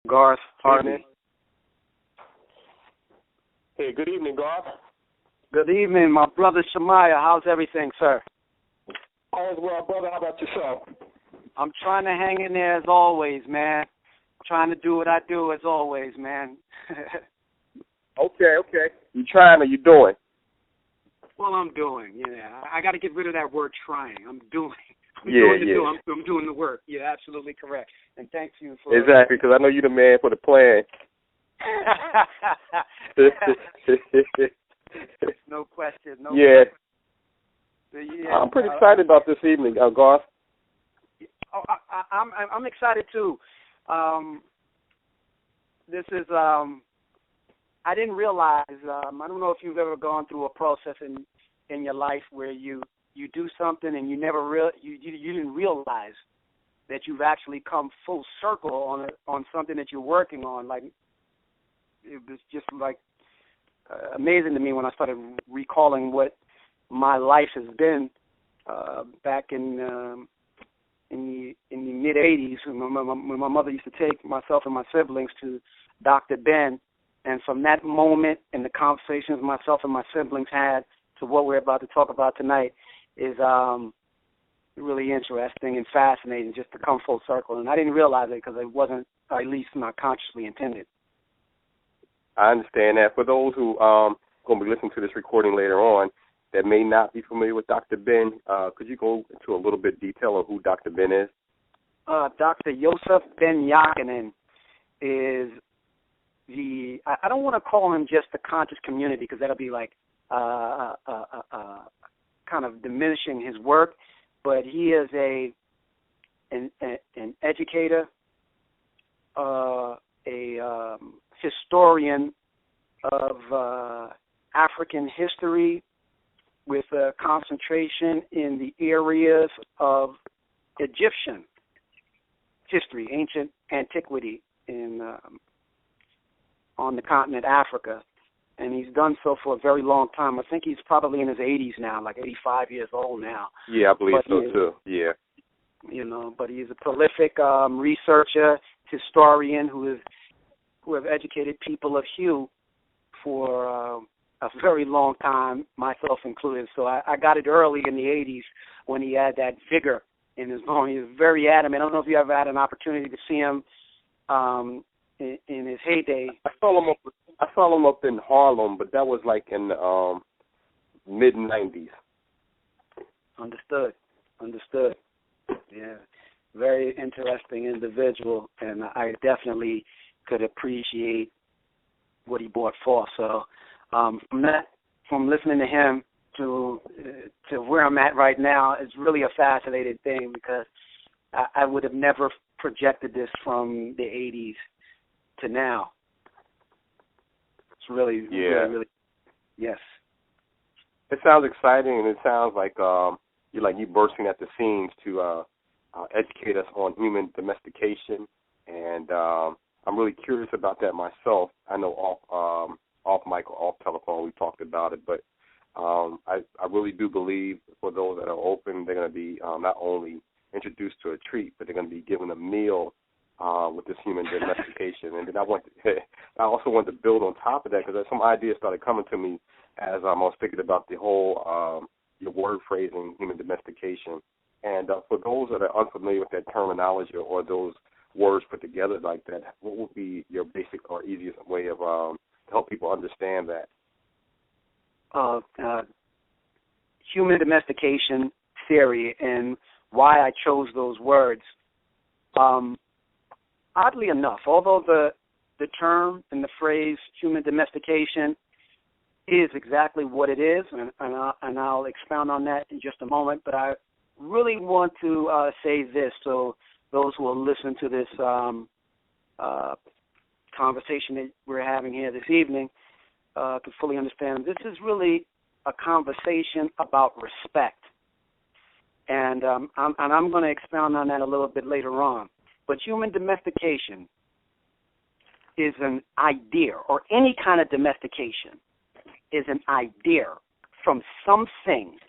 Garth Harvey. Hey, good evening, Garth. Good evening, my brother Shema'yah. How's everything, sir? All is well, brother. How about yourself? I'm trying to hang in there as always, man. Trying to do what I do as always, man. Okay. You trying or you doing? Well, I'm doing, yeah. I got to get rid of that word trying. I'm doing the work. You're absolutely correct. And thank you for... Exactly, because I know you're the man for the plan. No question. Yeah. Yeah. I'm pretty excited about this evening, Garth. I'm excited, too. This is... I didn't realize, I don't know if you've ever gone through a process in your life where you do something and you didn't realize that you've actually come full circle on something that you're working on. Like, it was just like amazing to me when I started recalling what my life has been back in the mid '80s when my mother used to take myself and my siblings to Dr. Ben. And from that moment and the conversations myself and my siblings had to what we're about to talk about tonight is really interesting and fascinating just to come full circle. And I didn't realize it because it wasn't, at least not consciously intended. I understand that. For those who going to be listening to this recording later on that may not be familiar with Dr. Ben, could you go into a little bit detail of who Dr. Ben is? Dr. Yosef Ben Yakinen is I don't want to call him just the conscious community because that'll be like kind of diminishing his work, but he is an educator, a historian of African history with a concentration in the areas of Egyptian history, ancient antiquity on the continent Africa, and he's done so for a very long time. I think he's probably in his 80s now, like 85 years old now. Yeah, I believe so too. Yeah. But he's a prolific researcher, historian who have educated people of hue for a very long time, myself included. So I got it early in the 80s when he had that vigor in his bone. He was very adamant. I don't know if you ever had an opportunity to see him in his heyday. I saw him up in Harlem, but that was like in the mid-90s. Understood. Yeah, very interesting individual, and I definitely could appreciate what he brought forth. So from listening to him to where I'm at right now, it's really a fascinating thing because I would have never projected this from the 80s to now. It's really, yes. It sounds exciting, and it sounds like you bursting at the seams to educate us on human domestication, and I'm really curious about that myself. I know off mic or off telephone we talked about it, but I really do believe for those that are open, they're going to be not only introduced to a treat, but they're going to be given a meal with this human domestication. And then I also want to build on top of that because some ideas started coming to me as I was thinking about the whole your word phrasing, human domestication. And for those that are unfamiliar with that terminology or those words put together like that, what would be your basic or easiest way of to help people understand that? Human domestication theory and why I chose those words. Oddly enough, although the term and the phrase human domestication is exactly what it is, and I'll expound on that in just a moment, but I really want to say this so those who will listen to this conversation that we're having here this evening can fully understand. This is really a conversation about respect, and I'm going to expound on that a little bit later on. But human domestication is an idea, or any kind of domestication is an idea from something,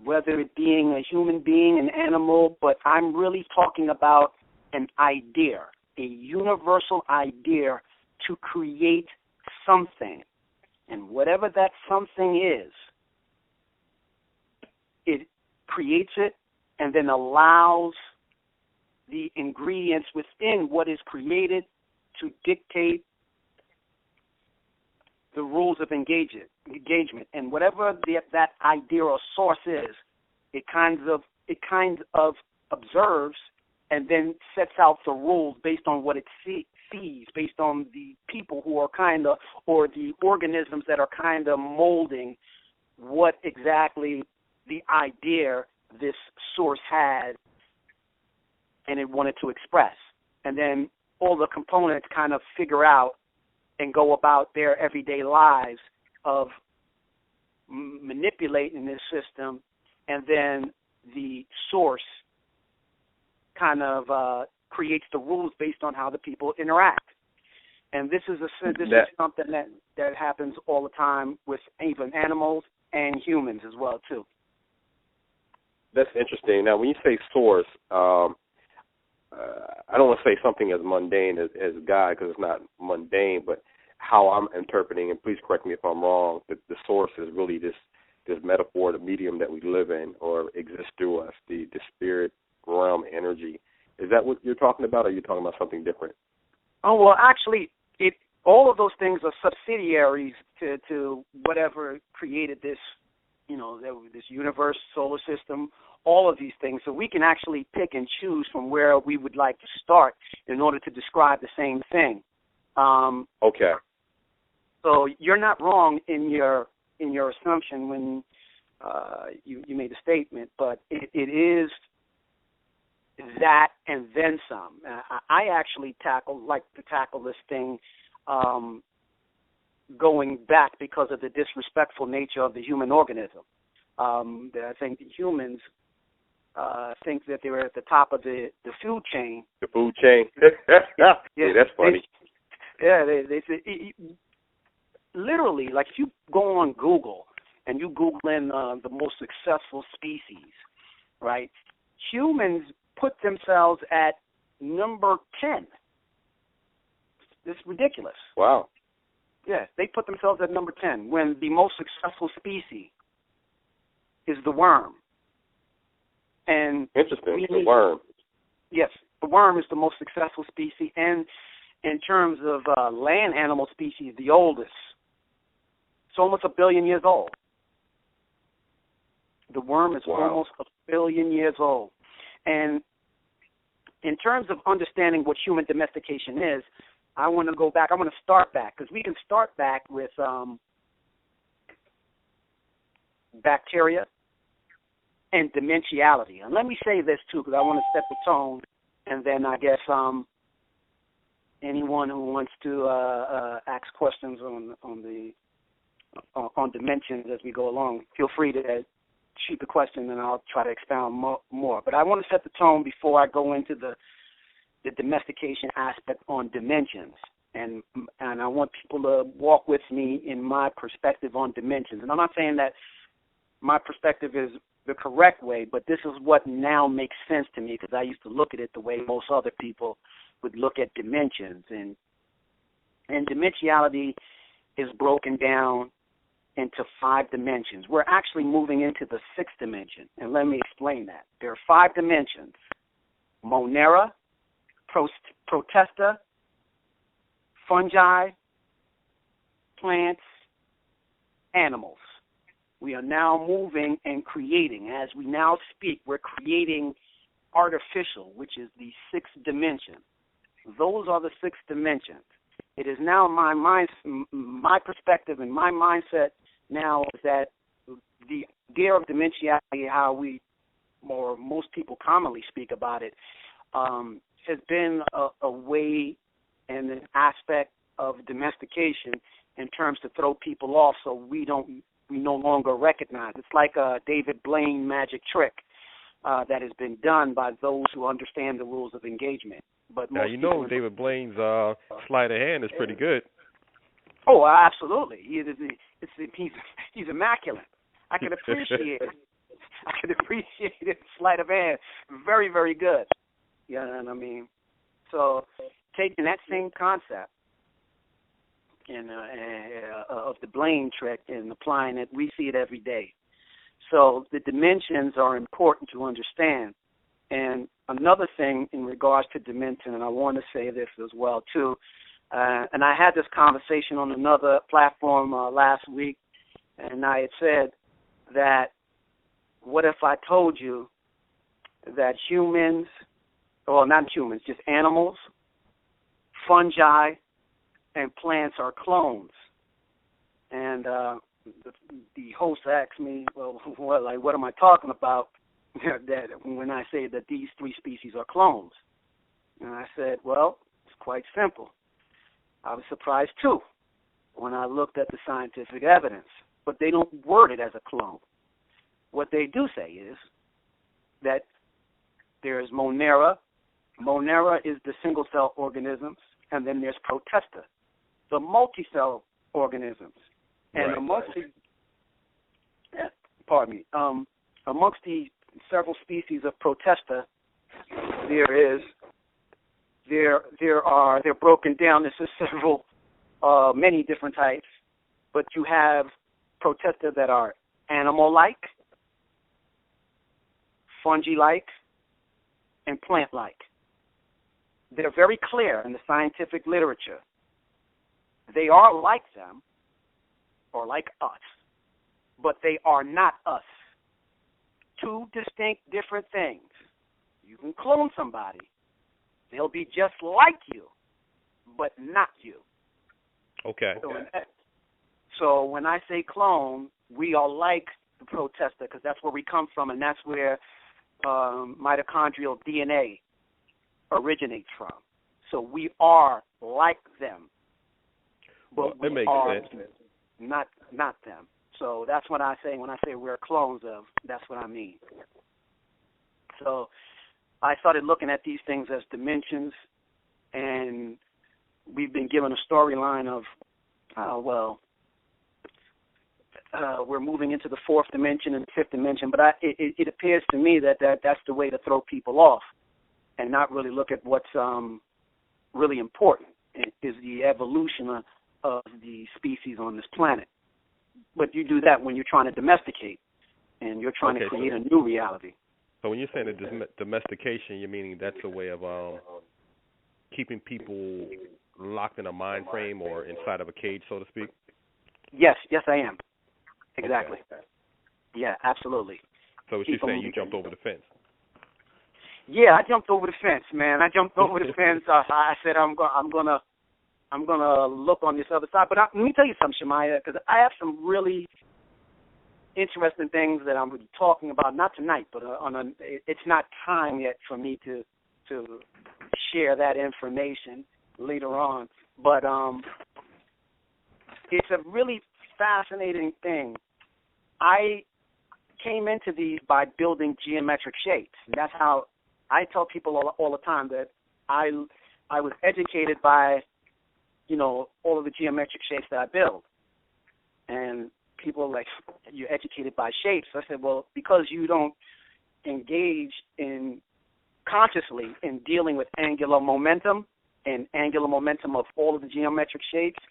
whether it being a human being, an animal, but I'm really talking about an idea a universal idea to create something. And whatever that something is, it creates it and then allows the ingredients within what is created to dictate the rules of engagement. And whatever that idea or source is, it kind of observes and then sets out the rules based on what it sees, based on the people who are kind of, or the organisms that are kind of molding what exactly the idea this source had and it wanted to express. And then all the components kind of figure out and go about their everyday lives of manipulating this system, and then the source kind of creates the rules based on how the people interact. And this is something that happens all the time with even animals and humans as well too. That's interesting. Now, when you say source, I don't want to say something as mundane as God, because it's not mundane, but how I'm interpreting, and please correct me if I'm wrong, that the source is really this metaphor, the medium that we live in or exists through us, the spirit realm energy. Is that what you're talking about, or are you talking about something different? Oh, well, actually, all of those things are subsidiaries to whatever created this, this universe, solar system, all of these things. So we can actually pick and choose from where we would like to start in order to describe the same thing. Okay. So you're not wrong in your assumption when you made a statement, but it is that and then some. I actually like to tackle this thing going back because of the disrespectful nature of the human organism. I think the humans think that they're at the top of the food chain. The food chain. Yeah, that's funny. They say, literally, like if you go on Google and you Google in the most successful species, right? Humans put themselves at number 10. It's ridiculous. Wow. Yeah, they put themselves at number 10 when the most successful species is the worm. And interesting, the worm. Yes, the worm is the most successful species, and in terms of land animal species, the oldest. It's almost 1 billion years old. The worm is almost 1 billion years old. And in terms of understanding what human domestication is, I want to go back. I want to start back, because we can start back with bacteria and dementiality. And let me say this, too, because I want to set the tone, and then I guess anyone who wants to ask questions on dimensions as we go along, feel free to shoot the question, and I'll try to expound more. But I want to set the tone before I go into the domestication aspect on dimensions, and I want people to walk with me in my perspective on dimensions. And I'm not saying that my perspective is the correct way, but this is what now makes sense to me, because I used to look at it the way most other people would look at dimensions. And dimensionality is broken down into 5 dimensions. We're actually moving into the 6th dimension, and let me explain that. There are 5 dimensions: Monera, Protesta, fungi, plants, animals. We are now moving and creating. As we now speak, we're creating artificial, which is the 6th dimension. Those are the 6 dimensions. It is now my perspective and my mindset now is that the idea of dimensionality, how we, or most people commonly speak about it, has been a way and an aspect of domestication in terms to throw people off, so we no longer recognize. It's like a David Blaine magic trick that has been done by those who understand the rules of engagement. But now, David Blaine's sleight of hand is pretty good. Oh, absolutely. He's immaculate. I can appreciate it. I can appreciate it. Sleight of hand. Very, very good. You know what I mean? So taking that same concept of the blame trick and applying it, we see it every day. So the dimensions are important to understand. And another thing in regards to dimension, and I want to say this as well too, and I had this conversation on another platform last week, and I had said that what if I told you that humans, well, not humans, just animals, fungi, and plants are clones? And the host asked me, well, what am I talking about that when I say that these three species are clones? And I said, well, it's quite simple. I was surprised, too, when I looked at the scientific evidence. But they don't word it as a clone. What they do say is that there is Monera. Monera is the single-cell organisms, and then there's Protesta, the multi-cell organisms. And amongst the several species of Protesta, they're broken down into many different types, but you have Protesta that are animal-like, fungi-like, and plant-like. They're very clear in the scientific literature. They are like them, or like us, but they are not us. Two distinct, different things. You can clone somebody. They'll be just like you, but not you. Okay. So when I say clone, we are like the Protesta, because that's where we come from, and that's where mitochondrial DNA originates from. So we are like them, but that makes sense. Not them. So that's what I say when I say we're clones of. That's what I mean. So I started looking at these things as dimensions, and we've been given a storyline of, we're moving into the fourth dimension and the fifth dimension, but it appears to me that's the way to throw people off and not really look at what's really important, is the evolution of the species on this planet. But you do that when you're trying to domesticate and you're trying to create a new reality. So when you're saying the domestication, you're meaning that's a way of keeping people locked in a mind frame or inside of a cage, so to speak? Yes, I am. Exactly. Okay. Yeah, absolutely. So what you're saying, you jumped over the fence? Yeah, I jumped over the fence, man. I jumped over the fence. I said I'm gonna look on this other side. But let me tell you something, Shema'yah, because I have some really interesting things that I'm talking about. Not tonight, but it's not time yet for me to share that information later on. But it's a really fascinating thing. I came into these by building geometric shapes. And that's how I tell people all the time that I was educated by, all of the geometric shapes that I build. And people are like, you're educated by shapes. I said, well, because you don't engage consciously in dealing with angular momentum and angular momentum of all of the geometric shapes,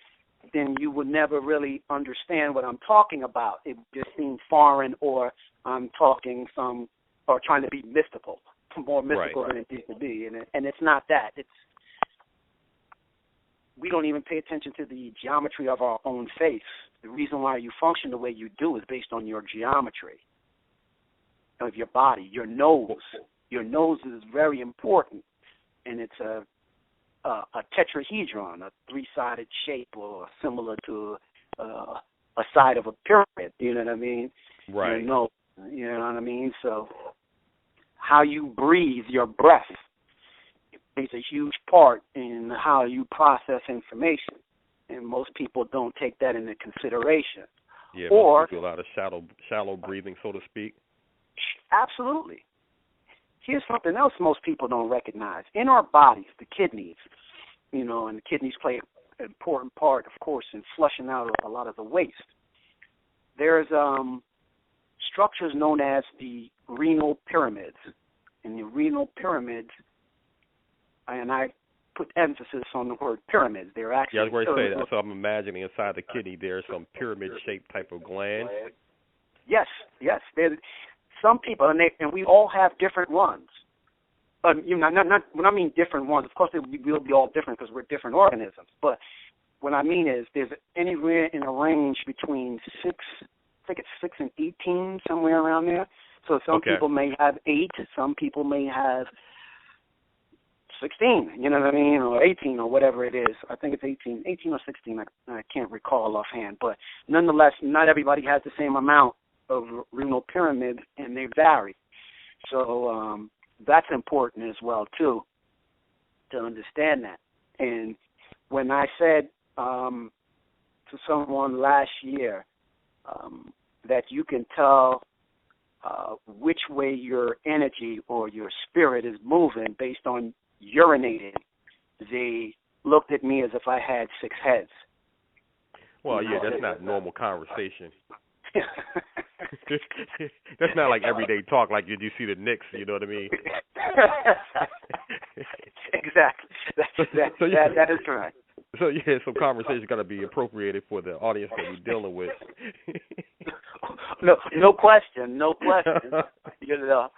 then you would never really understand what I'm talking about. It would just seem foreign, or I'm talking or trying to be mystical, more mystical than it needs to be. And it's not that. We don't even pay attention to the geometry of our own face. The reason why you function the way you do is based on your geometry of your body. Your nose is very important, and it's a tetrahedron, a three-sided shape, or similar to a side of a pyramid. You know what I mean? Right. You know what I mean? So how you breathe, your breath, plays a huge part in how you process information, and most people don't take that into consideration. Yeah, or most people do a lot of shallow breathing, so to speak. Absolutely. Here's something else most people don't recognize. In our bodies, the kidneys, and the kidneys play an important part, of course, in flushing out a lot of the waste. There's structures known as the renal pyramids. And the renal pyramids, and I put emphasis on the word pyramids. They're actually. Yeah, I was going to say that. So I'm imagining inside the kidney there's some pyramid-shaped type of gland. Yes. There's some people, and we all have different ones. You know, not when I mean different ones, of course we'll be all different because we're different organisms. But what I mean is there's anywhere in a range between 6 and 18, somewhere around there. So some people may have 8, some people may have 16, you know what I mean, or 18 or whatever it is. I think it's 18 or 16, I can't recall offhand. But nonetheless, not everybody has the same amount of renal pyramid, and they vary. So that's important as well, too, to understand that. And when I said to someone last year that you can tell which way your energy or your spirit is moving based on urinating, they looked at me as if I had 6 heads. Well, yeah, that's not normal conversation. That's not like everyday talk, like did you see the Knicks, you know what I mean? Exactly. That is correct. So, yeah, some conversation got to be appropriated for the audience that we're dealing with. No question. You know,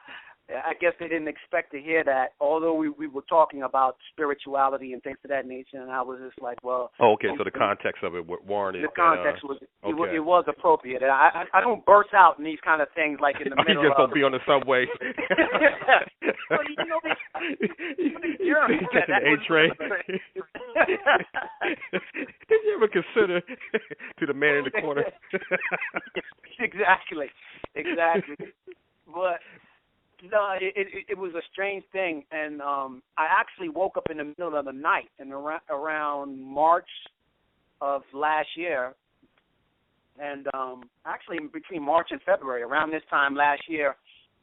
I guess they didn't expect to hear that, although we were talking about spirituality and things of that nature, and I was just like, well... Oh, okay, so the context of it warranted... The context it was appropriate. And I don't burst out in these kind of things like in the middle of... You just don't be on the subway. Well, you know, you catch an A train. Did you ever consider to the man in the corner? Exactly. But... No, it was a strange thing, and I actually woke up in the middle of the night, and around March of last year, and actually between March and February, around this time last year,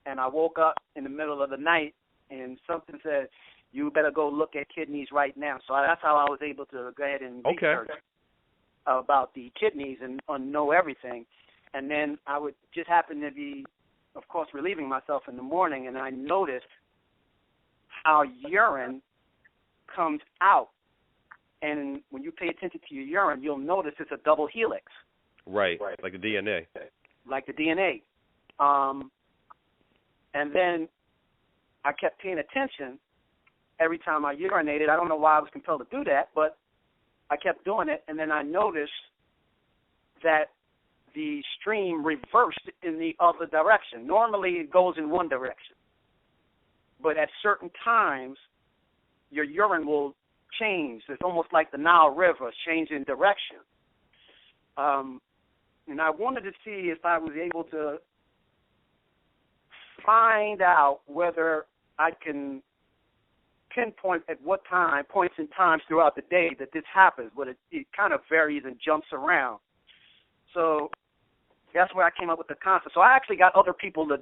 and I woke up in the middle of the night, and something said, you better go look at kidneys right now. So that's how I was able to go ahead and research about the kidneys and know everything, and then I would just happen to be, of course, relieving myself in the morning, and I noticed how urine comes out. And when you pay attention to your urine, you'll notice it's a double helix. Right, like the DNA. Like the DNA. And then I kept paying attention every time I urinated. I don't know why I was compelled to do that, but I kept doing it, and then I noticed that the stream reversed in the other direction. Normally it goes in one direction. But at certain times, your urine will change. It's almost like the Nile River changing direction. And I wanted to see if I was able to find out whether I can pinpoint at what points in times throughout the day that this happens, but it kind of varies and jumps around. So that's where I came up with the concept. So I actually got other people to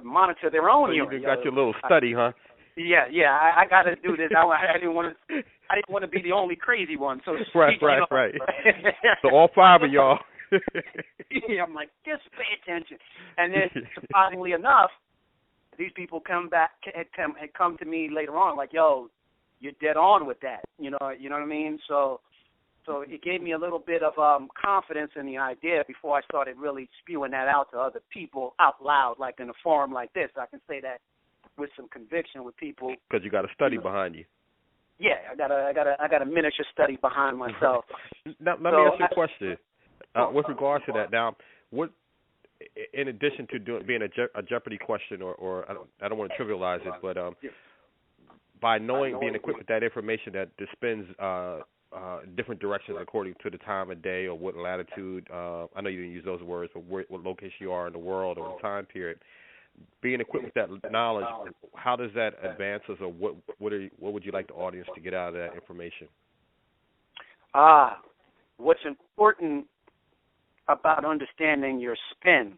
monitor their own urine. You got your little study, huh? Yeah. I got to do this. I didn't want to be the only crazy one. So right. So all 5 of y'all. Yeah, I'm like, just pay attention. And then, surprisingly enough, these people had come to me later on, like, yo, you're dead on with that. You know what I mean? So it gave me a little bit of confidence in the idea before I started really spewing that out to other people out loud, like in a forum like this. I can say that with some conviction with people. Because you got a study behind you. Yeah, I got a miniature study behind myself. Now, let me ask you a question. With regards to that, now, what, in addition to being a Jeopardy question, or I don't want to trivialize it, but by being equipped with that information that spins different directions according to the time of day or what latitude, I know you didn't use those words, but what location you are in the world or the time period, being equipped with that knowledge, how does that advance us, or what would you like the audience to get out of that information? What's important about understanding your spin,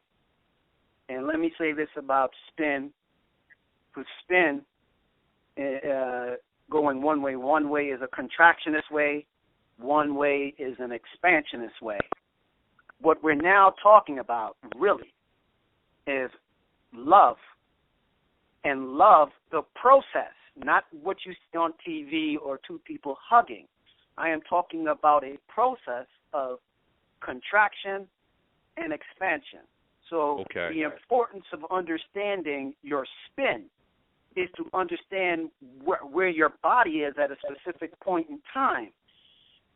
and let me say this about spin, because spin, going one way is a contractionist way, one way is an expansionist way. What we're now talking about really is love, and love, the process not what you see on TV or two people hugging. I am talking about a process of contraction and expansion. So the importance of understanding your spin is to understand where your body is at a specific point in time.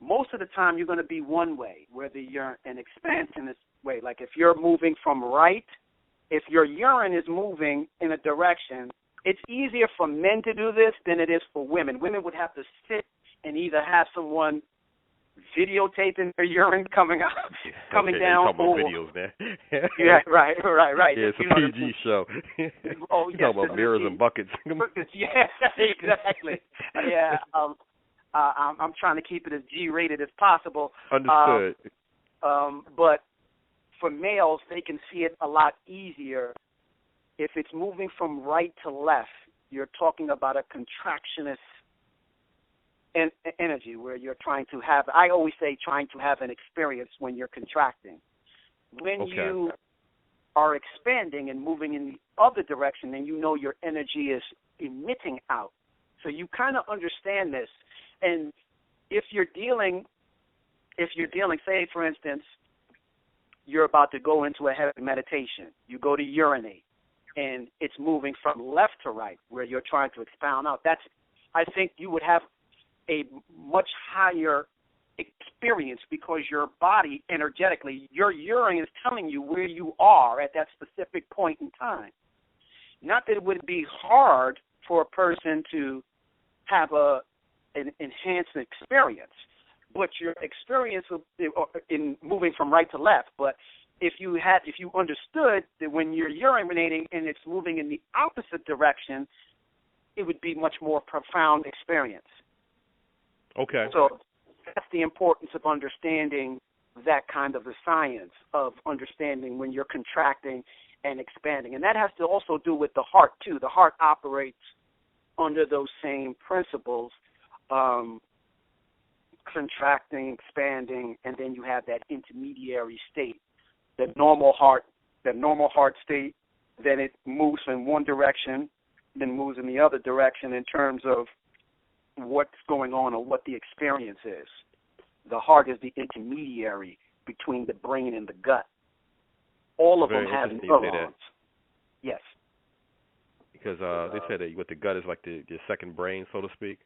Most of the time you're going to be one way, whether you're an expansionist way. Like if you're moving from right, if your urine is moving in a direction, it's easier for men to do this than it is for women. Women would have to sit and either have someone videotaping their urine coming down. You're talking about videos, man. Yeah, right. Yeah, it's a PG show. Oh, you're talking about mirrors and buckets. Yeah, exactly. Yeah, I'm trying to keep it as G-rated as possible. Understood. But for males, they can see it a lot easier. If it's moving from right to left, you're talking about a contractionist energy where you're trying to have, I always say trying to have an experience when you're contracting. When you are expanding and moving in the other direction, then you know your energy is emitting out. So you kind of understand this. And if you're dealing, say, for instance, you're about to go into a heavy meditation. You go to urinate, and it's moving from left to right, where you're trying to expound out. I think you would have a much higher experience because your body energetically, your urine is telling you where you are at that specific point in time. Not that it would be hard for a person to have an enhanced experience, but your experience in moving from right to left. But if you understood that when you're urinating and it's moving in the opposite direction, it would be much more profound experience. Okay. So that's the importance of understanding that kind of a science of understanding when you're contracting and expanding. And that has to also do with the heart, too. The heart operates under those same principles, contracting, expanding, and then you have that intermediary state, the normal heart state. Then it moves in one direction, then moves in the other direction in terms of what's going on or what the experience is. The heart is the intermediary between the brain and the gut. All of them have neurons. Yes. Because they said that with the gut is like the second brain, so to speak.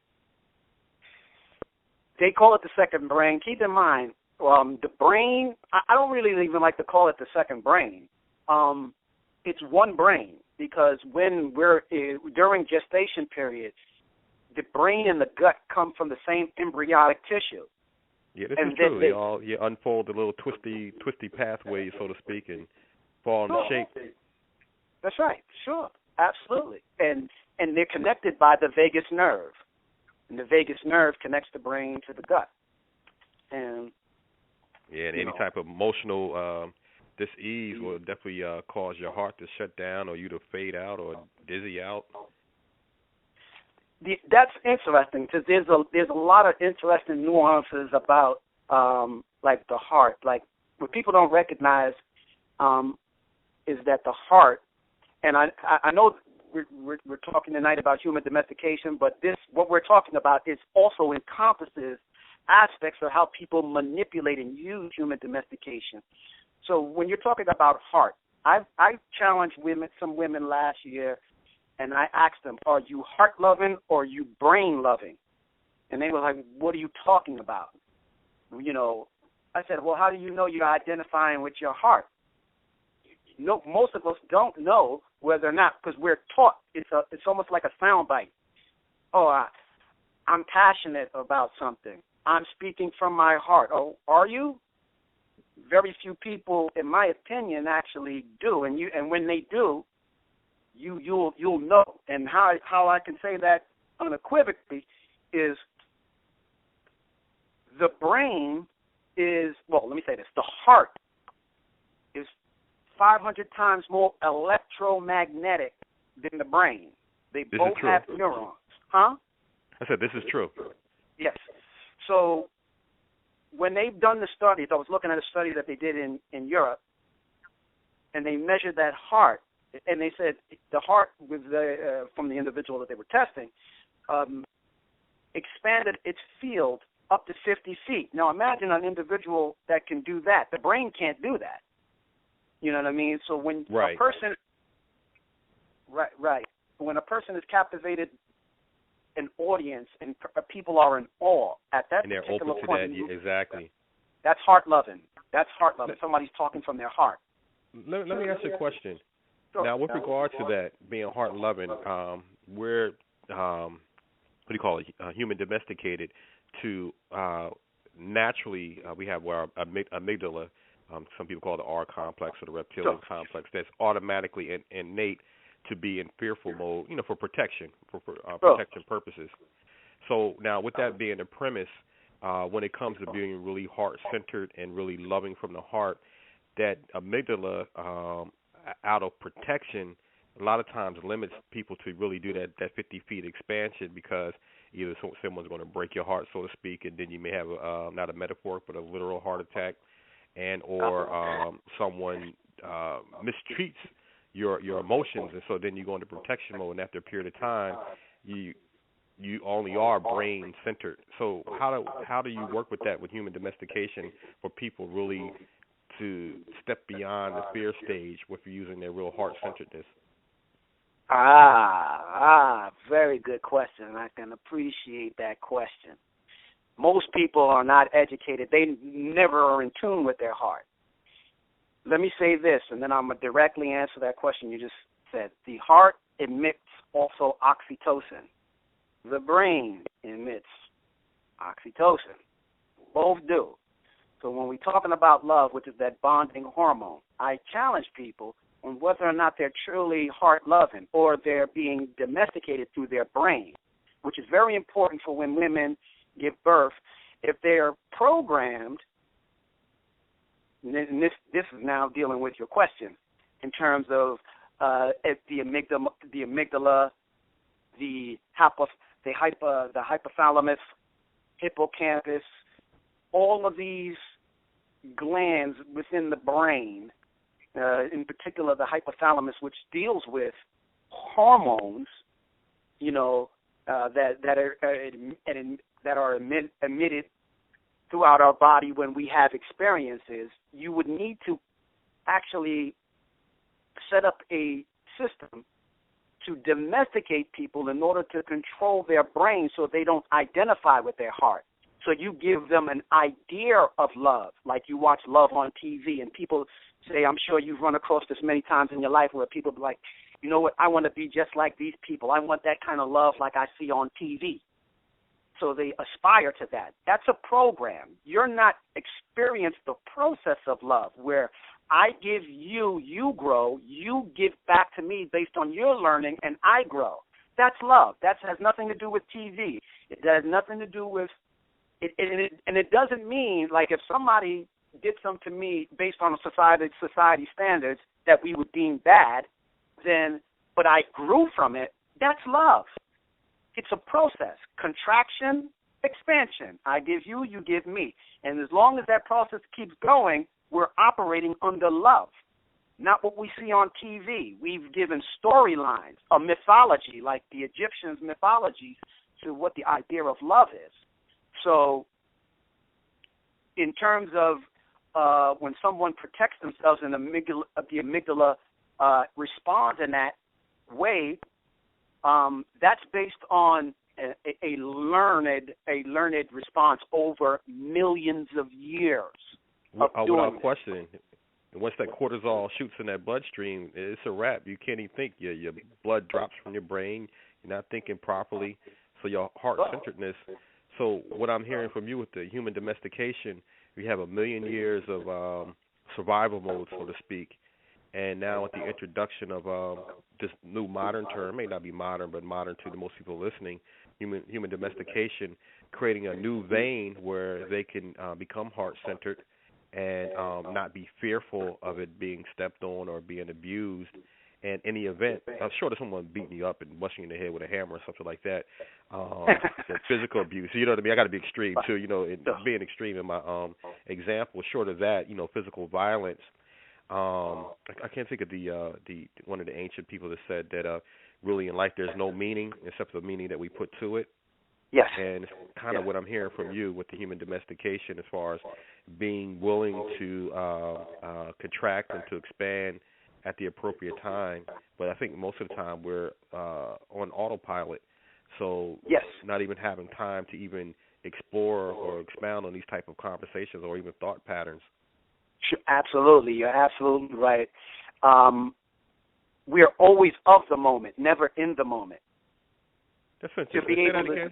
They call it the second brain. Keep in mind, the brain, I don't really even like to call it the second brain. It's one brain because when we're during gestation period, the brain and the gut come from the same embryonic tissue. Yeah, this is true. They all unfold the little twisty pathways, so to speak, and fall into shape. That's right. Sure. Absolutely. And they're connected by the vagus nerve. And the vagus nerve connects the brain to the gut. And any type of emotional dis-ease will definitely cause your heart to shut down or you to fade out or dizzy out. That's interesting because there's a lot of interesting nuances about like the heart. Like what people don't recognize is that the heart, and I know we're talking tonight about human domestication, but what we're talking about is also encompasses aspects of how people manipulate and use human domestication. So when you're talking about heart, I challenged some women last year. And I asked them, are you heart-loving or are you brain-loving? And they were like, what are you talking about? I said, well, how do you know you're identifying with your heart? Most of us don't know whether or not, because we're taught. It's almost like a soundbite. Oh, I'm passionate about something. I'm speaking from my heart. Oh, are you? Very few people, in my opinion, actually do. And when they do, you'll know. And how I can say that unequivocally is the brain is, well, let me say this, the heart is 500 times more electromagnetic than the brain. They both have neurons. Huh? I said this is true. Yes. So when they've done the studies, I was looking at a study that they did in Europe, and they measured that heart. And they said the heart was from the individual that they were testing expanded its field up to 50 feet. Now imagine an individual that can do that. The brain can't do that. You know what I mean? So when a person, when a person is captivated, an audience and people are in awe at that and they're particular open to point. that, exactly. That's heart loving. That's heart loving. Somebody's talking from their heart. Let me ask you a question. Sure. Now, with regard to that being heart loving, we're what do you call it? Human domesticated to naturally we have our amygdala. Some people call it the R complex or the reptilian complex. That's automatically innate to be in fearful mode, for protection, for protection purposes. So now, with that being the premise, when it comes to being really heart-centered and really loving from the heart, that amygdala, out of protection, a lot of times limits people to really do that 50 feet expansion, because either someone's going to break your heart, so to speak, and then you may have not a metaphoric but a literal heart attack, and or someone mistreats your emotions, and so then you go into protection mode, and after a period of time, you only are brain centered. So how do you work with that with human domestication for people really to step beyond the fear stage with using their real heart centeredness? Very good question. I can appreciate that question. Most people are not educated. They never are in tune with their heart. Let me say this, and then I'm going to directly answer that question you just said. The heart emits also oxytocin. The brain emits oxytocin. Both do. So when we're talking about love, which is that bonding hormone, I challenge people on whether or not they're truly heart-loving or they're being domesticated through their brain, which is very important for when women give birth. If they're programmed, and this is now dealing with your question in terms of the amygdala, the hypothalamus, hippocampus, all of these glands within the brain, in particular the hypothalamus, which deals with hormones, that are emitted throughout our body when we have experiences. You would need to actually set up a system to domesticate people in order to control their brain so they don't identify with their heart. So you give them an idea of love, like you watch love on TV, and people say, I'm sure you've run across this many times in your life, where people be like, you know what, I want to be just like these people. I want that kind of love like I see on TV. So they aspire to that. That's a program. You're not experienced the process of love, where I give you, you grow, you give back to me based on your learning, and I grow. That's love. That has nothing to do with TV. It has nothing to do with it, and it doesn't mean, like, if somebody did something to me based on society standards that we would deem bad, but I grew from it, that's love. It's a process. Contraction, expansion. I give you, you give me. And as long as that process keeps going, we're operating under love, not what we see on TV. We've given storylines, a mythology, like the Egyptians' mythologies, to what the idea of love is. So in terms of when someone protects themselves and the amygdala responds in that way, that's based on a learned response over millions of years of doing without questioning. Once that cortisol shoots in that bloodstream, it's a wrap. You can't even think. Your blood drops from your brain. You're not thinking properly. So your heart-centeredness. So what I'm hearing from you with the human domestication, we have 1 million years of survival mode, so to speak. And now with the introduction of this new modern term, may not be modern, but modern to the most people listening, human domestication, creating a new vein where they can become heart-centered and not be fearful of it being stepped on or being abused. And in the event, I'm sure there's someone beating you up and busting you in the head with a hammer or something like that, physical abuse. You know what I mean? I got to be extreme, too. Being extreme in my example, short of that, physical violence. I can't think of the one of the ancient people that said that really in life there's no meaning except for the meaning that we put to it. Yes. And it's kind of what I'm hearing from you with the human domestication as far as being willing to contract and to expand at the appropriate time. But I think most of the time we're on autopilot, so yes, not even having time to even explore or expound on these type of conversations or even thought patterns. Absolutely. You're absolutely right. We're always of the moment, never in the moment. That's interesting. Say that again.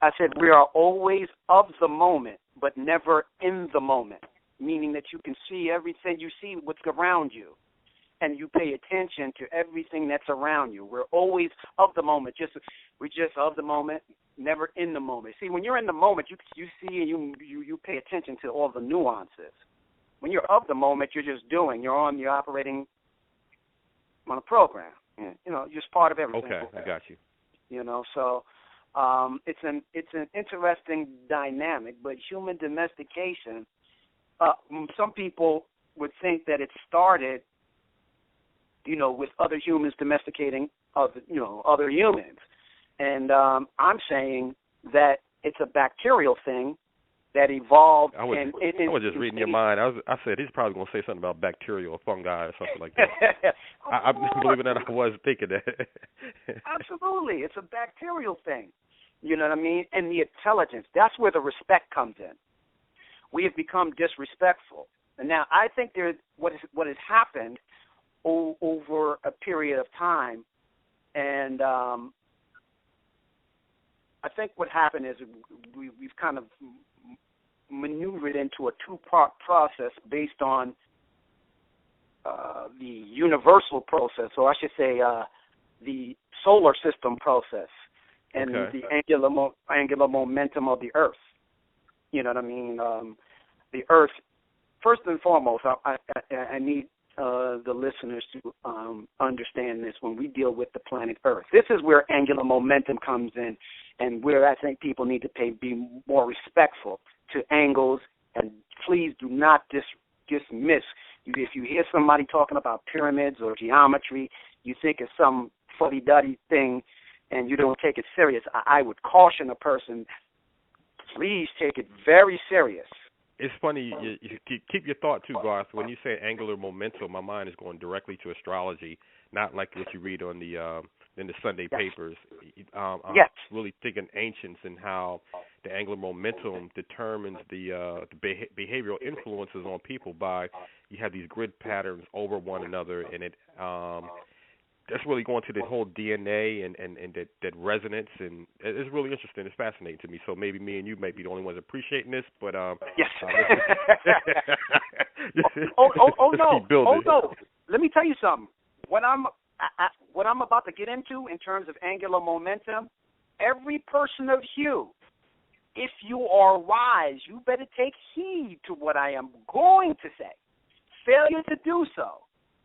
I said we are always of the moment, but never in the moment, meaning that you can see everything, you see what's around you, and you pay attention to everything that's around you. We're always of the moment. We're just of the moment, never in the moment. See, when you're in the moment, you see and you pay attention to all the nuances. When you're of the moment, you're just doing. You're operating on a program. You know, just part of everything. Okay, I got you. You know, so it's an interesting dynamic. But human domestication, some people would think that it started, you know, with other humans domesticating other humans, and I'm saying that it's a bacterial thing that evolved. I was just reading your mind. I said he's probably going to say something about bacteria or fungi or something like that. I believe it or not, I was thinking that. Absolutely. It's a bacterial thing. You know what I mean? And the intelligence, that's where the respect comes in. We have become disrespectful. And now I think what has happened over a period of time, and I think what happened is we've kind of maneuvered into a two-part process based on the universal process, or I should say the solar system process, and the angular momentum of the Earth. You know what I mean? The Earth, first and foremost, I need the listeners to understand this when we deal with the planet Earth. This is where angular momentum comes in, and where I think people need to be more respectful to angles, and please do not dismiss. If you hear somebody talking about pyramids or geometry, you think it's some fuddy-duddy thing, and you don't take it serious. I would caution a person, please take it very serious. It's funny, you keep your thought too, Garth. When you say angular momentum, my mind is going directly to astrology, not like what you read on the in the Sunday papers. I'm really thinking ancients and how the angular momentum determines the behavioral influences on people by you have these grid patterns over one another, and it that's really going to the whole DNA and that resonance, and it's really interesting. It's fascinating to me. So maybe me and you may be the only ones appreciating this, but yes. Oh no! Let me tell you something. What I'm about to get into in terms of angular momentum, every person of you, if you are wise, you better take heed to what I am going to say. Failure to do so,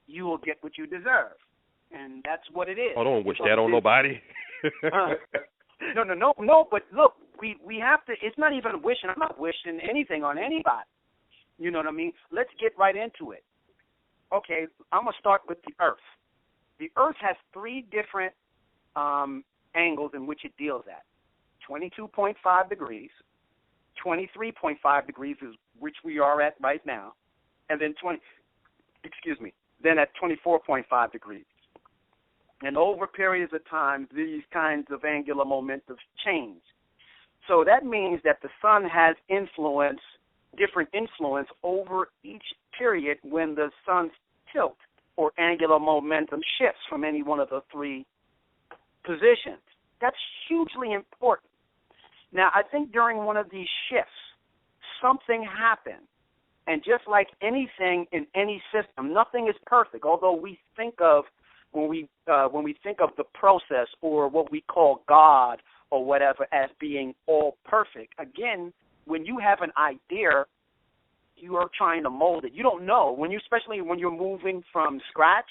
you will get what you deserve. And that's what it is. I don't wish that on nobody. No, but look, we have to, it's not even wishing. I'm not wishing anything on anybody. You know what I mean? Let's get right into it. Okay, I'm going to start with the Earth. The Earth has three different angles in which it deals at. 22.5 degrees, 23.5 degrees is which we are at right now, and then then at 24.5 degrees. And over periods of time, these kinds of angular momentums change. So that means that the sun has different influence over each period when the sun's tilt or angular momentum shifts from any one of the three positions. That's hugely important. Now, I think during one of these shifts, something happened. And just like anything in any system, nothing is perfect, although we think of when we think of the process or what we call God or whatever as being all perfect. Again, when you have an idea, you are trying to mold it. You don't know especially when you're moving from scratch.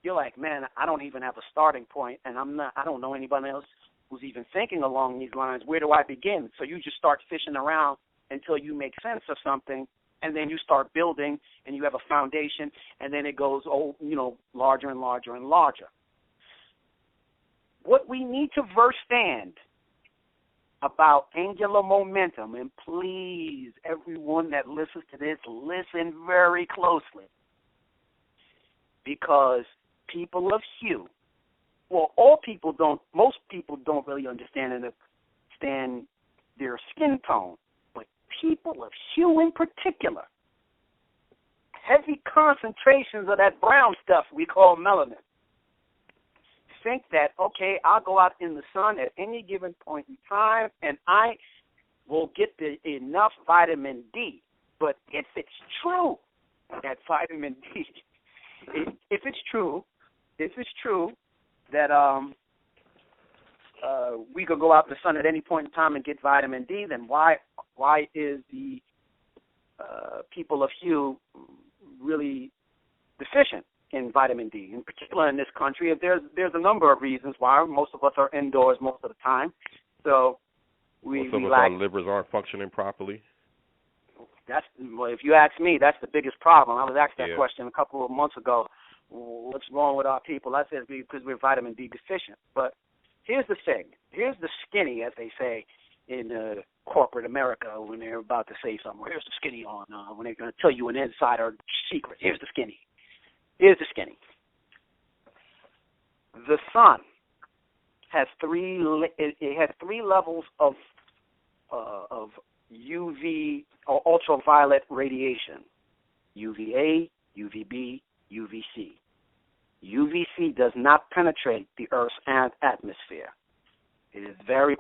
You're like, man, I don't even have a starting point, and I don't know anybody else who's even thinking along these lines. Where do I begin? So you just start fishing around until you make sense of something. And then you start building, and you have a foundation, and then it goes, larger and larger and larger. what we need to understand about angular momentum, and please, everyone that listens to this, listen very closely, because people of hue, well, most people don't really understand their skin tone, but people of hue in particular, heavy concentrations of that brown stuff we call melanin, think that, okay, I'll go out in the sun at any given point in time and I will get enough vitamin D. But if it's true that vitamin D, if it's true that we could go out in the sun at any point in time and get vitamin D, then why is the people of hue really deficient in vitamin D? In particular in this country, there's a number of reasons why. Most of us are indoors most of the time, so we lack. Our livers aren't functioning properly. Well, if you ask me, that's the biggest problem. I was asked that question a couple of months ago. What's wrong with our people? I said because we're vitamin D deficient. But here's the thing. Here's the skinny, as they say in corporate America when they're about to say something. Here's the skinny on when they're going to tell you an insider secret. Here's the skinny. Here's the skinny. The sun has three levels of UV or ultraviolet radiation: UVA, UVB, UVC. UVC does not penetrate the Earth's atmosphere. It is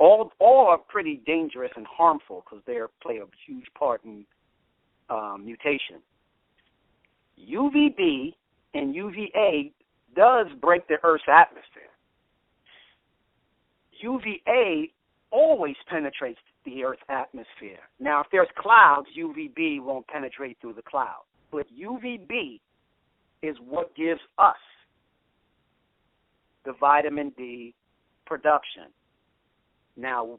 all are pretty dangerous and harmful because they play a huge part in mutation. UVB and UVA does break the Earth's atmosphere. UVA always penetrates the Earth's atmosphere. Now, if there's clouds, UVB won't penetrate through the cloud. But UVB is what gives us the vitamin D production. Now,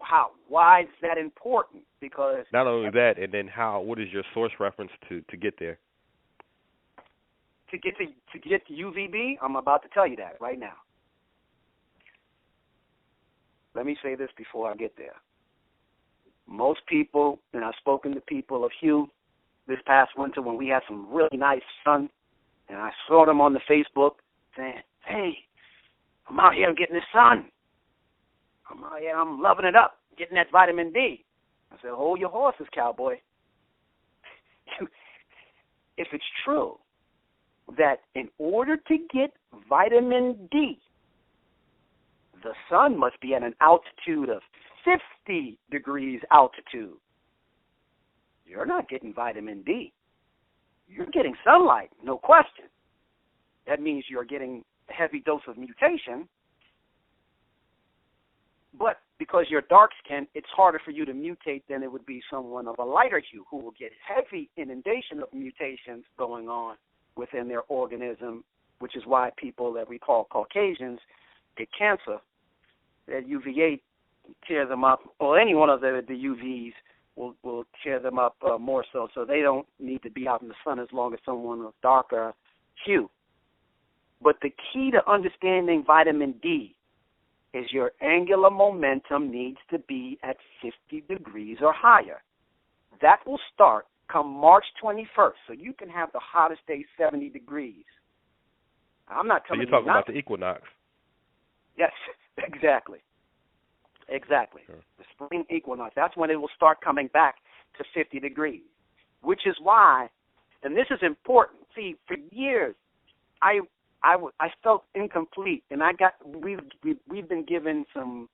why is that important? Because not only that, and then what is your source reference to get there? To get to UVB, I'm about to tell you that right now. Let me say this before I get there. Most people, and I've spoken to people of hue this past winter when we had some really nice sun, and I saw them on the Facebook saying, hey, I'm out here getting the sun. I'm out here, I'm loving it up, getting that vitamin D. I said, hold your horses, cowboy. If it's true that in order to get vitamin D, the sun must be at an altitude of 50 degrees altitude, you're not getting vitamin D. You're getting sunlight, no question. That means you're getting a heavy dose of mutation. But because you're dark skinned, it's harder for you to mutate than it would be someone of a lighter hue who will get heavy inundation of mutations going on within their organism, which is why people that we call Caucasians get cancer. That UVA tear them up, or any one of the UVs will tear them up more so they don't need to be out in the sun as long as someone of darker hue. But the key to understanding vitamin D is your angular momentum needs to be at 50 degrees or higher. That will start come March 21st, so you can have the hottest day, 70 degrees. I'm not telling you. So you're talking about the equinox. Yes, exactly. Sure. The spring equinox, that's when it will start coming back to 50 degrees, which is why, and this is important. See, for years, I felt incomplete, and we've been given some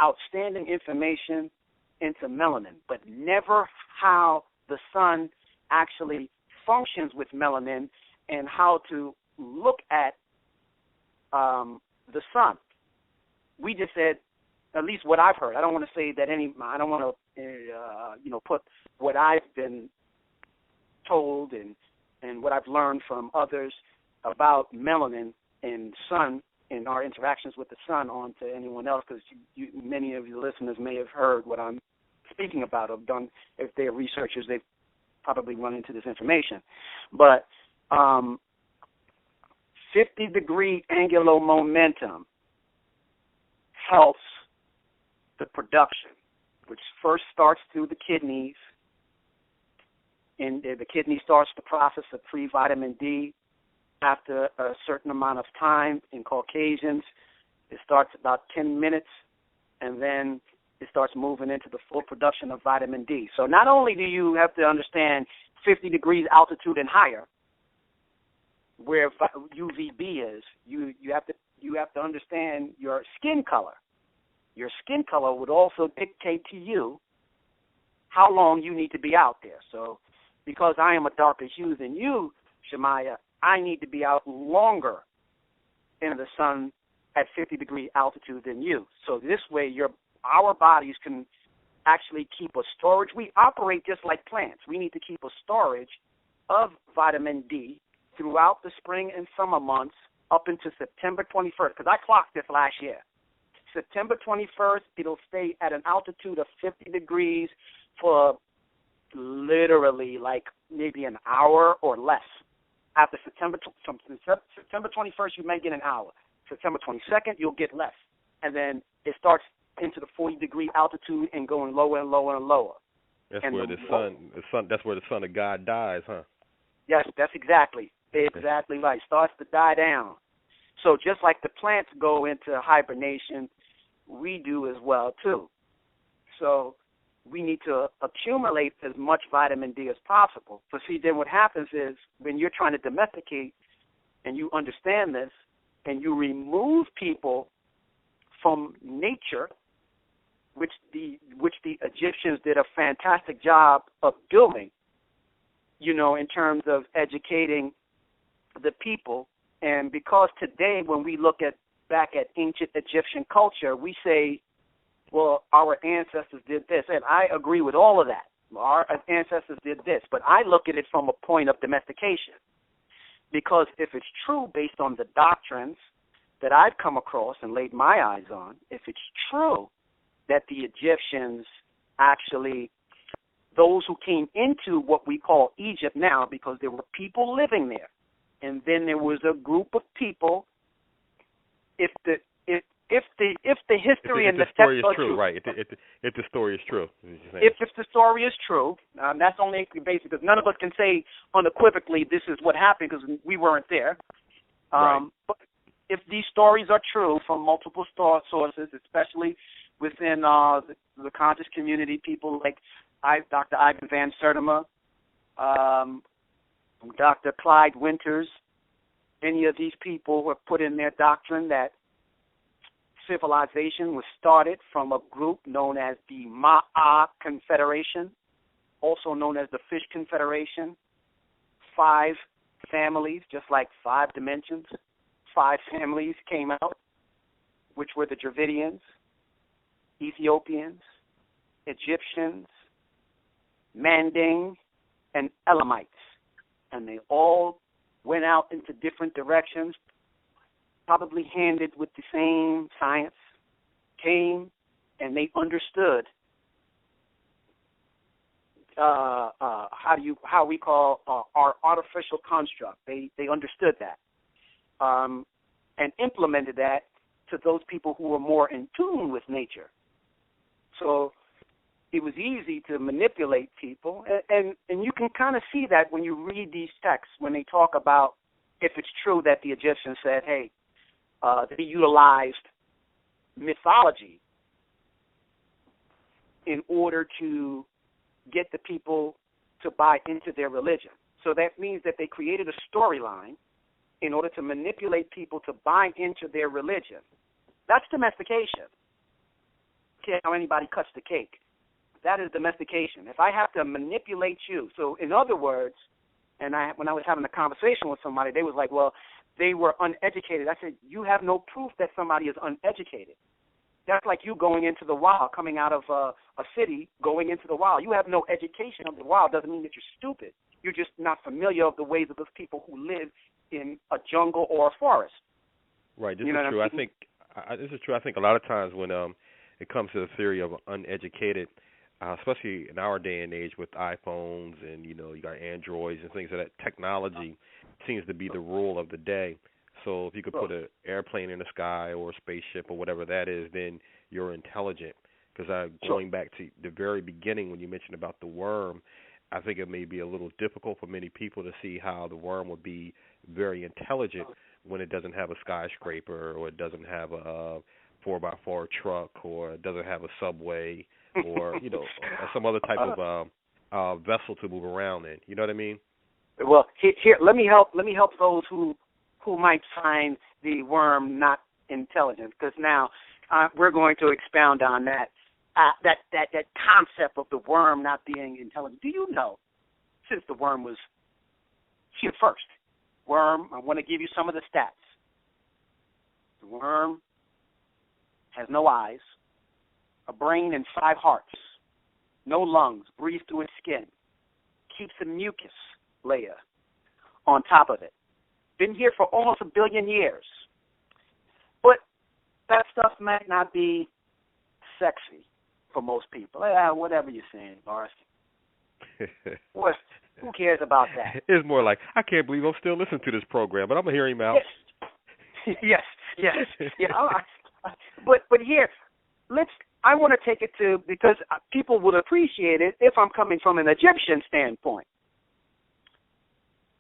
outstanding information into melanin, but never how the sun actually functions with melanin and how to look at the sun. We just said, at least what I've heard. I don't want to say that I don't want to, put what I've been told and what I've learned from others about melanin and sun and our interactions with the sun on to anyone else, because many of your listeners may have heard what I'm speaking about, or done, if they're researchers, they've probably run into this information. But 50-degree angular momentum helps the production, which first starts through the kidneys, and the kidney starts the process of free vitamin D. After a certain amount of time in Caucasians, it starts about 10 minutes, and then it starts moving into the full production of vitamin D. So not only do you have to understand 50 degrees altitude and higher, where UVB is, you have to understand your skin color. Your skin color would also dictate to you how long you need to be out there. So because I am a darker hue than you, Shema'yah, I need to be out longer in the sun at 50-degree altitude than you. So this way our bodies can actually keep a storage. We operate just like plants. We need to keep a storage of vitamin D throughout the spring and summer months up into September 21st, because I clocked this last year. September 21st, it'll stay at an altitude of 50 degrees for literally like maybe an hour or less. After September 21st, you may get an hour. September 22nd, you'll get less. And then it starts into the 40-degree altitude and going lower and lower and lower. That's where the sun. That's where the Son of God dies, huh? Yes, that's exactly right. Starts to die down. So just like the plants go into hibernation, we do as well too. So we need to accumulate as much vitamin D as possible. But see, then what happens is when you're trying to domesticate and you understand this and you remove people from nature, which the Egyptians did a fantastic job of doing, in terms of educating the people. And because today when we look back at ancient Egyptian culture, we say, well, our ancestors did this. And I agree with all of that. Our ancestors did this. But I look at it from a point of domestication. Because if it's true based on the doctrines that I've come across and laid my eyes on, if it's true that the Egyptians actually, those who came into what we call Egypt now, because there were people living there, and then there was a group of people, if the history and the story is text are true, right? If the story is true, if the story is true, that's only basic, because none of us can say unequivocally this is what happened because we weren't there. Right. But if these stories are true from multiple sources, especially within the conscious community, people like Dr. Ivan Van Sertima, Dr. Clyde Winters, any of these people who have put in their doctrine that civilization was started from a group known as the Ma'a Confederation, also known as the Fish Confederation. 5 families, just like 5 dimensions, 5 families came out, which were the Dravidians, Ethiopians, Egyptians, Manding, and Elamites. And they all went out into different directions, probably handed with the same science, came and they understood how we call our artificial construct. They understood that and implemented that to those people who were more in tune with nature. So it was easy to manipulate people, and you can kind of see that when you read these texts, when they talk about if it's true that the Egyptians said, hey, they utilized mythology in order to get the people to buy into their religion. So that means that they created a storyline in order to manipulate people to buy into their religion. That's domestication. Can't how anybody cuts the cake. That is domestication. If I have to manipulate you, so in other words, when I was having a conversation with somebody, they was like, well, they were uneducated. I said, you have no proof that somebody is uneducated. That's like you going into the wild, coming out of a city, going into the wild. You have no education of the wild. Doesn't mean that you're stupid. You're just not familiar of the ways of those people who live in a jungle or a forest. Right. This is true. I think this is true. I think a lot of times when it comes to the theory of uneducated, especially in our day and age with iPhones and you got Androids and things like that, technology seems to be the rule of the day. So if you could put an airplane in the sky or a spaceship or whatever that is, then you're intelligent. Because going back to the very beginning when you mentioned about the worm, I think it may be a little difficult for many people to see how the worm would be very intelligent when it doesn't have a skyscraper or it doesn't have a 4x4 truck or it doesn't have a subway or, you know, some other type of vessel to move around in. You know what I mean? Well, here let me help those who might find the worm not intelligent, because now we're going to expound on that concept of the worm not being intelligent. Do you know, since the worm was here first, worm, I want to give you some of the stats. The worm has no eyes, a brain and 5 hearts, no lungs, breathes through its skin, keeps a mucus layer on top of it. Been here for almost 1 billion years. But that stuff might not be sexy for most people. Whatever you're saying, Garth. Who cares about that? It's more like, I can't believe I'm still listening to this program, but I'm going to hear him out. Yes. Yeah. But here, I want to take it to, because people would appreciate it if I'm coming from an Egyptian standpoint.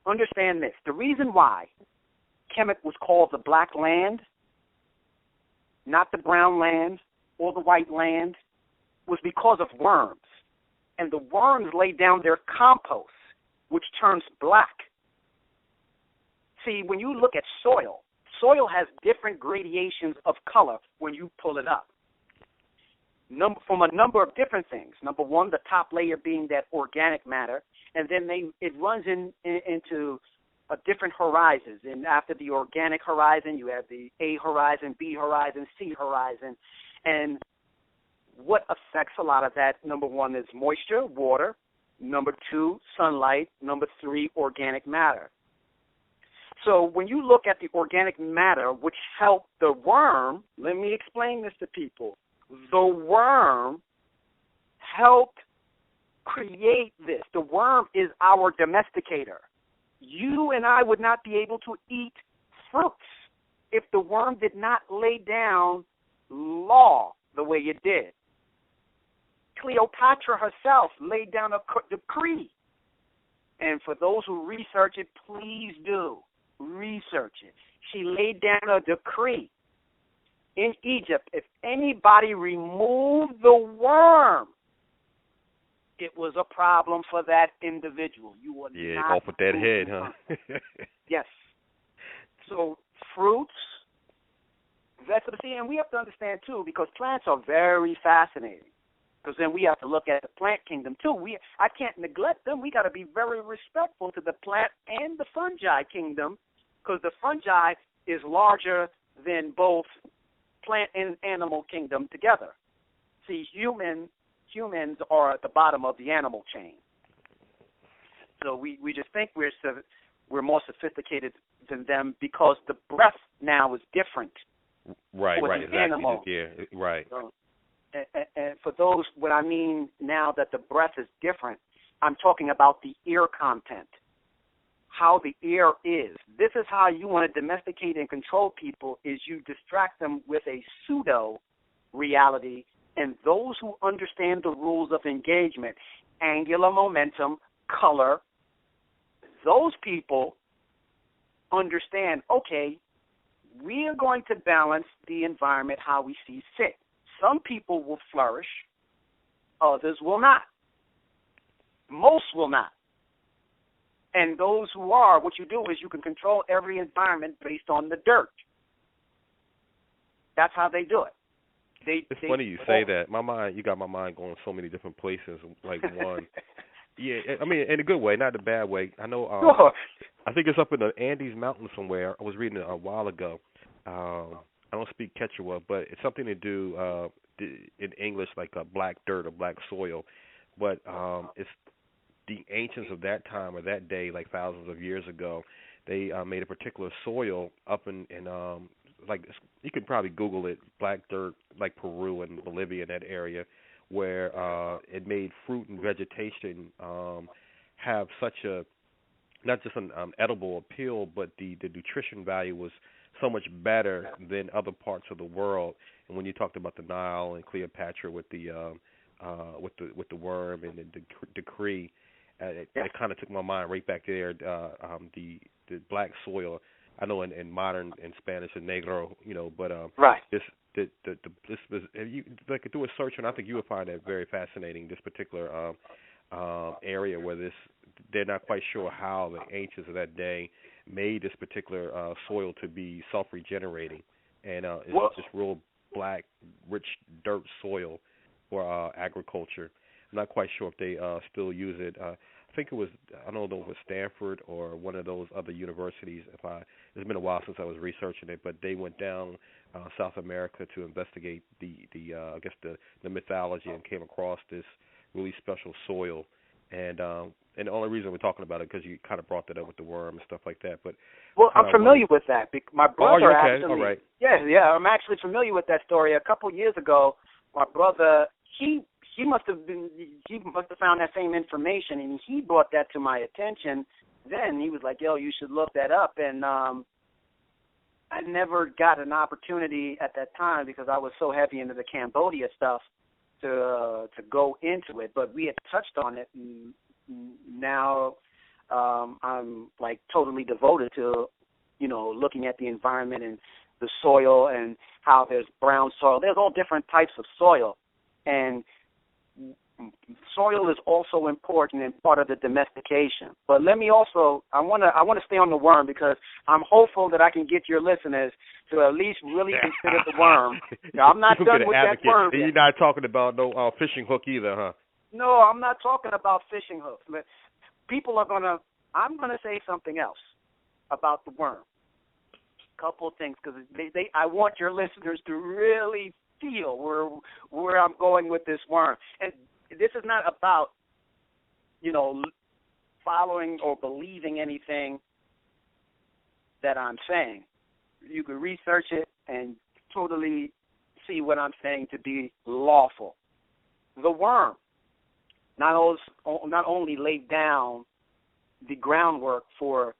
Understand this. The reason why Kemet was called the Black Land, not the Brown Land or the White Land, was because of worms. And the worms lay down their compost, which turns black. See, when you look at soil has different gradations of color when you pull it up. From a number of different things. Number one, the top layer being that organic matter, and then it runs into different horizons. And after the organic horizon, you have the A horizon, B horizon, C horizon. And what affects a lot of that, number one, is moisture, water. Number 2, sunlight. Number 3, organic matter. So when you look at the organic matter, which helped the worm, let me explain this to people. The worm helped create this. The worm is our domesticator. You and I would not be able to eat fruits if the worm did not lay down law the way it did. Cleopatra herself laid down a decree. And for those who research it, please do. Research it. She laid down a decree. In Egypt, if anybody removed the worm, it was a problem for that individual. You were not off with that head, huh? Yes. So fruits, vegetables, and we have to understand too, because plants are very fascinating. Because then we have to look at the plant kingdom too. I can't neglect them. We got to be very respectful to the plant and the fungi kingdom, because the fungi is larger than both plant and animal kingdom together. See, humans are at the bottom of the animal chain. So we just think we're more sophisticated than them because the breath now is different. Right, exactly. Animal. Yeah, right. So, and for those, what I mean now that the breath is different, I'm talking about the ear content, how the ear is. This is how you want to domesticate and control people, is you distract them with a pseudo-reality, and those who understand the rules of engagement, angular momentum, color, those people understand, okay, we are going to balance the environment how we see fit. Some people will flourish, others will not. Most will not. And those who are, what you do is you can control every environment based on the dirt. That's how they do it. It's funny you say that. You got my mind going so many different places. Like one, yeah, I mean, in a good way, not a bad way. I know. Sure. I think it's up in the Andes Mountains somewhere. I was reading it a while ago. I don't speak Quechua, but it's something to do in English, like black dirt or black soil. But it's the ancients of that time or that day, like thousands of years ago. They made a particular soil up in like you could probably Google it, black dirt, like Peru and Bolivia, in that area, where it made fruit and vegetation have such a not just an edible appeal, but the nutrition value was so much better than other parts of the world. And when you talked about the Nile and Cleopatra with the worm and the decree, it kind of took my mind right back there. The black soil. I know in modern in Spanish, a negro, but right. This was, if you like do a search, and I think you would find that very fascinating. This particular area where they're not quite sure how the ancients of that day made this particular soil to be self-regenerating, and it's just real black, rich dirt soil for agriculture. I'm not quite sure if they still use it. I think it was, I don't know if it was Stanford or one of those other universities. It's been a while since I was researching it, but they went down South America to investigate I guess the mythology, and came across this really special soil. And the only reason we're talking about it because you kind of brought that up with the worm and stuff like that. But I'm familiar with that. My brother actually. All right. Yeah, I'm actually familiar with that story. A couple years ago, my brother he must have found that same information, and he brought that to my attention. Then he was like, "Yo, you should look that up." And I never got an opportunity at that time because I was so heavy into the Cambodia stuff to go into it. But we had touched on it, and now I'm like totally devoted to, looking at the environment and the soil and how there's brown soil. There's all different types of soil, and soil is also important and part of the domestication. But let me also, I want to stay on the worm because I'm hopeful that I can get your listeners to at least really consider the worm. Now, I'm not done with that worm yet. You're not talking about no fishing hook either, huh? No, I'm not talking about fishing hooks. But I'm going to say something else about the worm. A couple of things, because I want your listeners to really feel where I'm going with this worm. And this is not about, following or believing anything that I'm saying. You can research it and totally see what I'm saying to be lawful. The worm not only laid down the groundwork for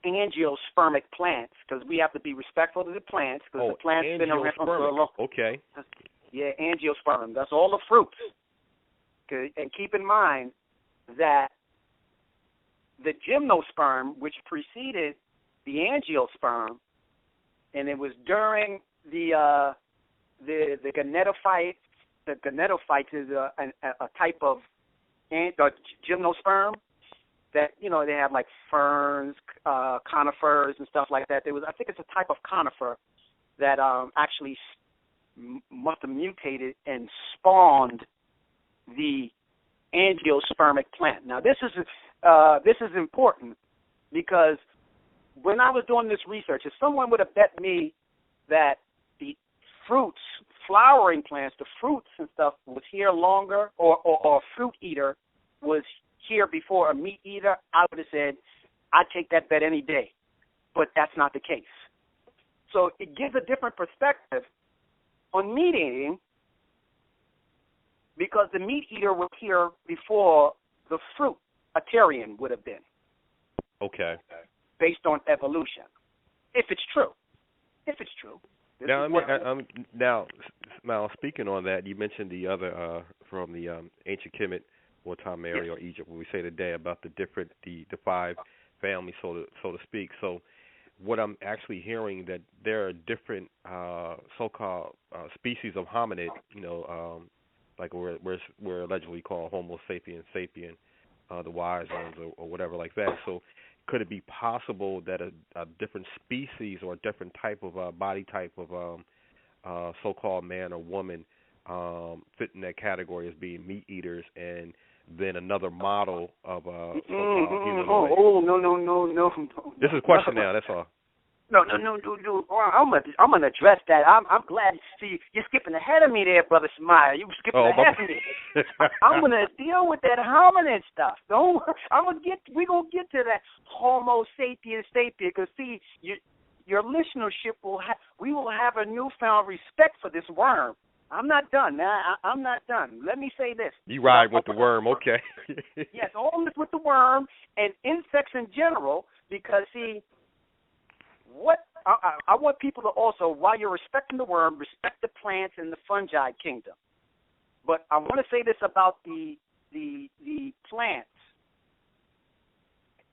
angiospermic plants, because we have to be respectful to the plants, because the plants been around for a long time. Okay. Yeah, angiosperm. That's all the fruits. Okay? And keep in mind that the gymnosperm, which preceded the angiosperm, and it was during the gonadophyte. The gonadophyte is a type of gymnosperm that, they have like ferns, conifers and stuff like that. I think it's a type of conifer that actually must have mutated and spawned the angiospermic plant. Now, this is important because when I was doing this research, if someone would have bet me that the fruits, flowering plants, the fruits and stuff was here longer, or a fruit eater was here before a meat eater, I would have said, I'd take that bet any day. But that's not the case. So it gives a different perspective on meat eating, because the meat eater was here before the fruitarian would have been. Okay. Based on evolution, if it's true. Now, speaking on that, you mentioned the other from the ancient Kemet or Tamari or Egypt, when we say today about the five families, so to speak. So, what I'm actually hearing that there are different so-called species of hominid, like we're allegedly called Homo sapiens sapien, the wise ones or whatever like that. So, could it be possible that a different species or a different type of body type of so-called man or woman fit in that category as being meat eaters, and then another model of so-called humanoid? No. This is a question now. That's all. No. I'm gonna address that. I'm glad. See, you're skipping ahead of me there, brother Shema'yah. You skipping ahead of me. I'm gonna deal with that hominid stuff. Don't worry. We're gonna get to that Homo sapiens sapien. Because see, your listenership we will have a newfound respect for this worm. I'm not done, man. I'm not done. Let me say this. You ride with the worm, okay. Yes, all this with the worm and insects in general, because, see, what I want people to also, while you're respecting the worm, respect the plants and the fungi kingdom. But I want to say this about the plants,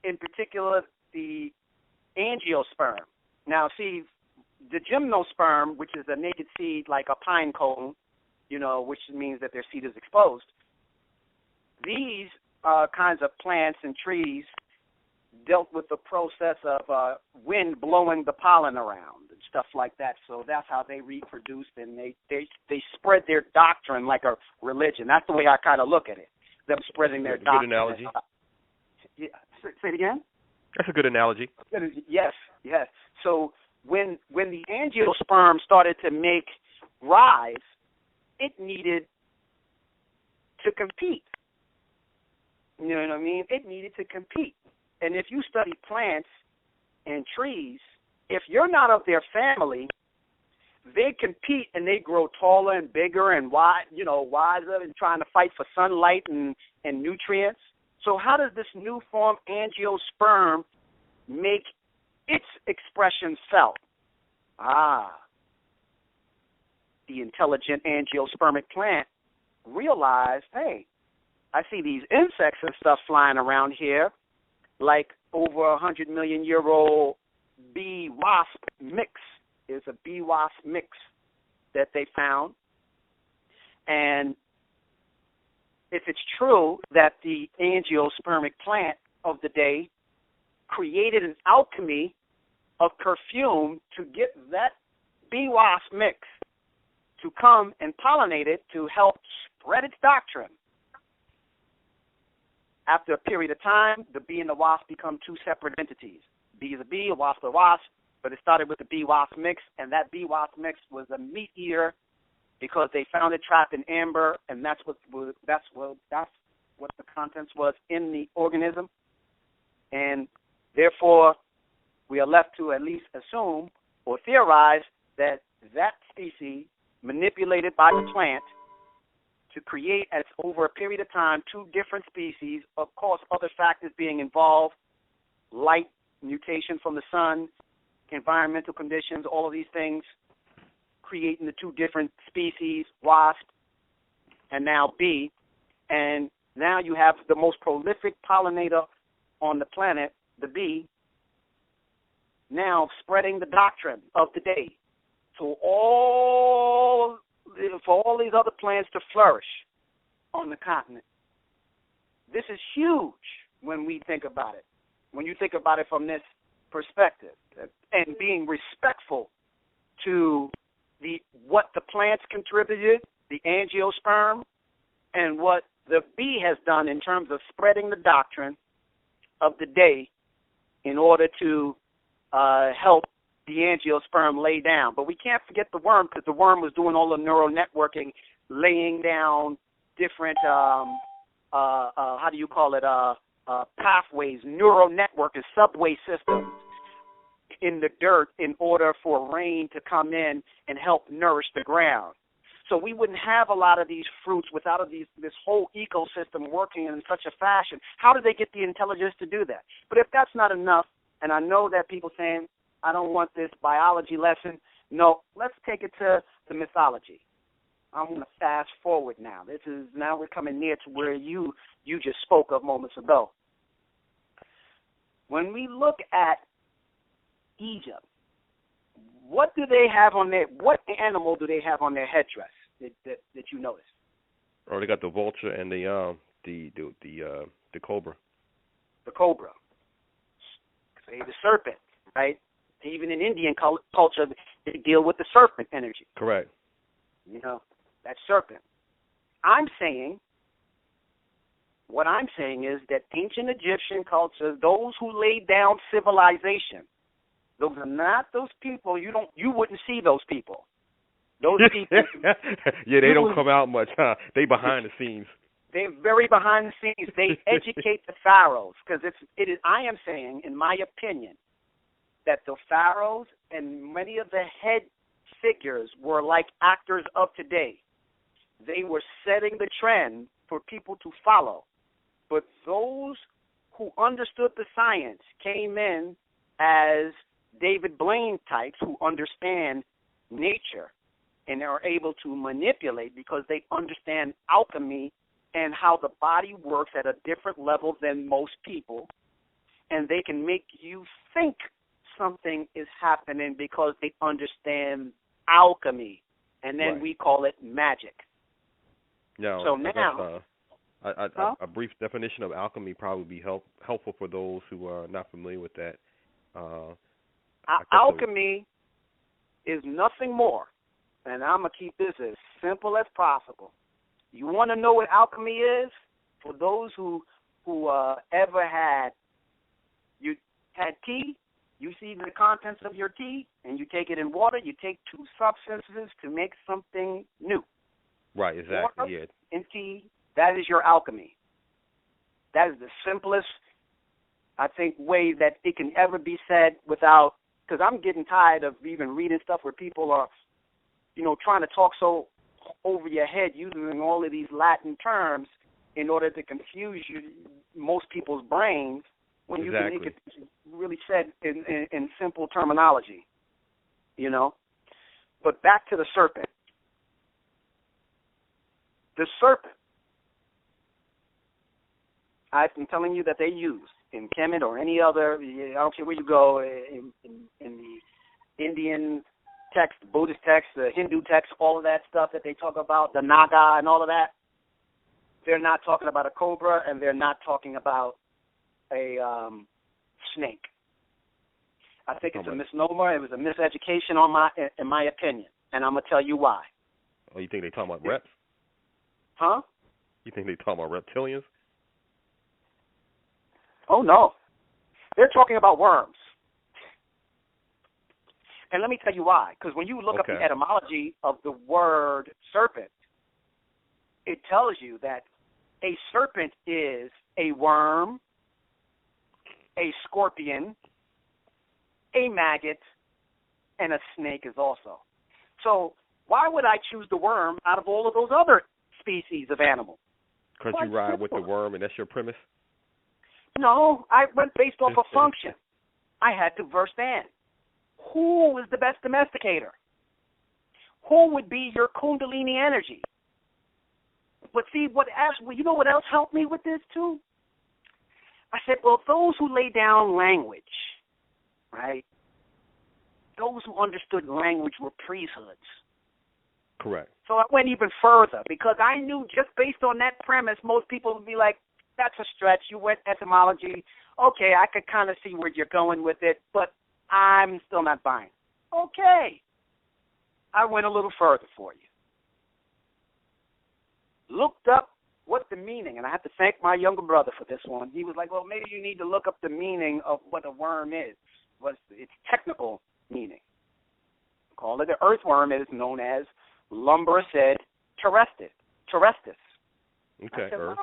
in particular the angiosperm. Now, see, the gymnosperm, which is a naked seed like a pine cone, which means that their seed is exposed, these kinds of plants and trees dealt with the process of wind blowing the pollen around and stuff like that. So that's how they reproduced, and they spread their doctrine like a religion. That's the way I kind of look at it, them spreading their doctrine. Good analogy. Yeah. Say it again? That's a good analogy. Yes. So when the angiosperm started to make rise, it needed to compete. You know what I mean? It needed to compete. And if you study plants and trees, if you're not of their family, they compete and they grow taller and bigger and wiser and trying to fight for sunlight and nutrients. So how does this new form angiosperm make its expression felt? The intelligent angiospermic plant realized, hey, I see these insects and stuff flying around here, like over 100 million year old bee-wasp mix. Is a bee-wasp mix that they found. And if it's true that the angiospermic plant of the day created an alchemy of perfume to get that bee-wasp mix to come and pollinate it to help spread its doctrine, after a period of time, the bee and the wasp become two separate entities. Bee is a bee, a wasp is a wasp, but it started with the bee-wasp mix, and that bee-wasp mix was a meat eater because they found it trapped in amber, and that's what the contents was in the organism. And therefore, we are left to at least assume or theorize that that species manipulated by the plant to create, as over a period of time, two different species, of course, other factors being involved, light, mutation from the sun, environmental conditions, all of these things, creating the two different species, wasp and now bee. And now you have the most prolific pollinator on the planet, the bee, now spreading the doctrine of the day for all these other plants to flourish on the continent. This is huge when we think about it, when you think about it from this perspective, and being respectful to what the plants contributed, the angiosperm, and what the bee has done in terms of spreading the doctrine of the day in order to help the angiosperm lay down. But we can't forget the worm, because the worm was doing all the neural networking, laying down different, pathways, neural network and subway systems in the dirt in order for rain to come in and help nourish the ground. So we wouldn't have a lot of these fruits without this whole ecosystem working in such a fashion. How do they get the intelligence to do that? But if that's not enough, and I know that people saying, I don't want this biology lesson. No, let's take it to the mythology. I want to fast forward now. Now we're coming near to where you just spoke of moments ago. When we look at Egypt, what animal do they have on their headdress that you notice? Oh, they got the vulture and the cobra. The cobra. Say the serpent, right? Even in Indian culture, they deal with the serpent energy. Correct. That serpent. What I'm saying is that ancient Egyptian culture, those who laid down civilization, those are not those people. You wouldn't see those people. Those people. Yeah, they don't come out much, huh? They behind the scenes. They're very behind the scenes. They educate the pharaohs, because I am saying, in my opinion, that the pharaohs and many of the head figures were like actors of today. They were setting the trend for people to follow. But those who understood the science came in as David Blaine types who understand nature and are able to manipulate because they understand alchemy and how the body works at a different level than most people, and they can make you think something is happening because they understand alchemy, and then we call it magic. No, so now, a brief definition of alchemy probably be helpful for those who are not familiar with that. Alchemy is nothing more, and I'm going to keep this as simple as possible. You want to know what alchemy is? For those who ever had tea, you see the contents of your tea, and you take it in water. You take two substances to make something new. Right, exactly. Water and tea, that is your alchemy. That is the simplest, I think, way that it can ever be said without, because I'm getting tired of even reading stuff where people are, trying to talk so over your head using all of these Latin terms in order to confuse most people's brains when you can make it really said in simple terminology, But back to the serpent. The serpent, I've been telling you that they use in Kemet or any other, I don't care where you go, in the Indian text, Buddhist text, the Hindu text, all of that stuff that they talk about, the Naga and all of that, they're not talking about a cobra and they're not talking about a snake. I think it's a misnomer. It was a miseducation in my opinion, and I'm going to tell you why. Oh, you think they're talking about reps? Huh? You think they're talking about reptilians? Oh, no. They're talking about worms. And let me tell you why. Because when you look up the etymology of the word serpent, it tells you that a serpent is a worm, a scorpion, a maggot, and a snake is also. So why would I choose the worm out of all of those other species of animal? Because you ride with the worm and that's your premise? No, I went based off of function. I had to understand who is the best domesticator. Who would be your Kundalini energy? But see, you know what else helped me with this too? I said, well, those who lay down language, right? Those who understood language were priesthoods. Correct. So I went even further because I knew just based on that premise, most people would be like, that's a stretch. You went etymology. Okay, I could kind of see where you're going with it, but I'm still not buying. Okay. I went a little further for you. Looked up what the meaning, and I have to thank my younger brother for this one. He was like, well, maybe you need to look up the meaning of what a worm is. What's its technical meaning? Call it an earthworm. It is known as Lumbricid terrestis. Okay, said, earth.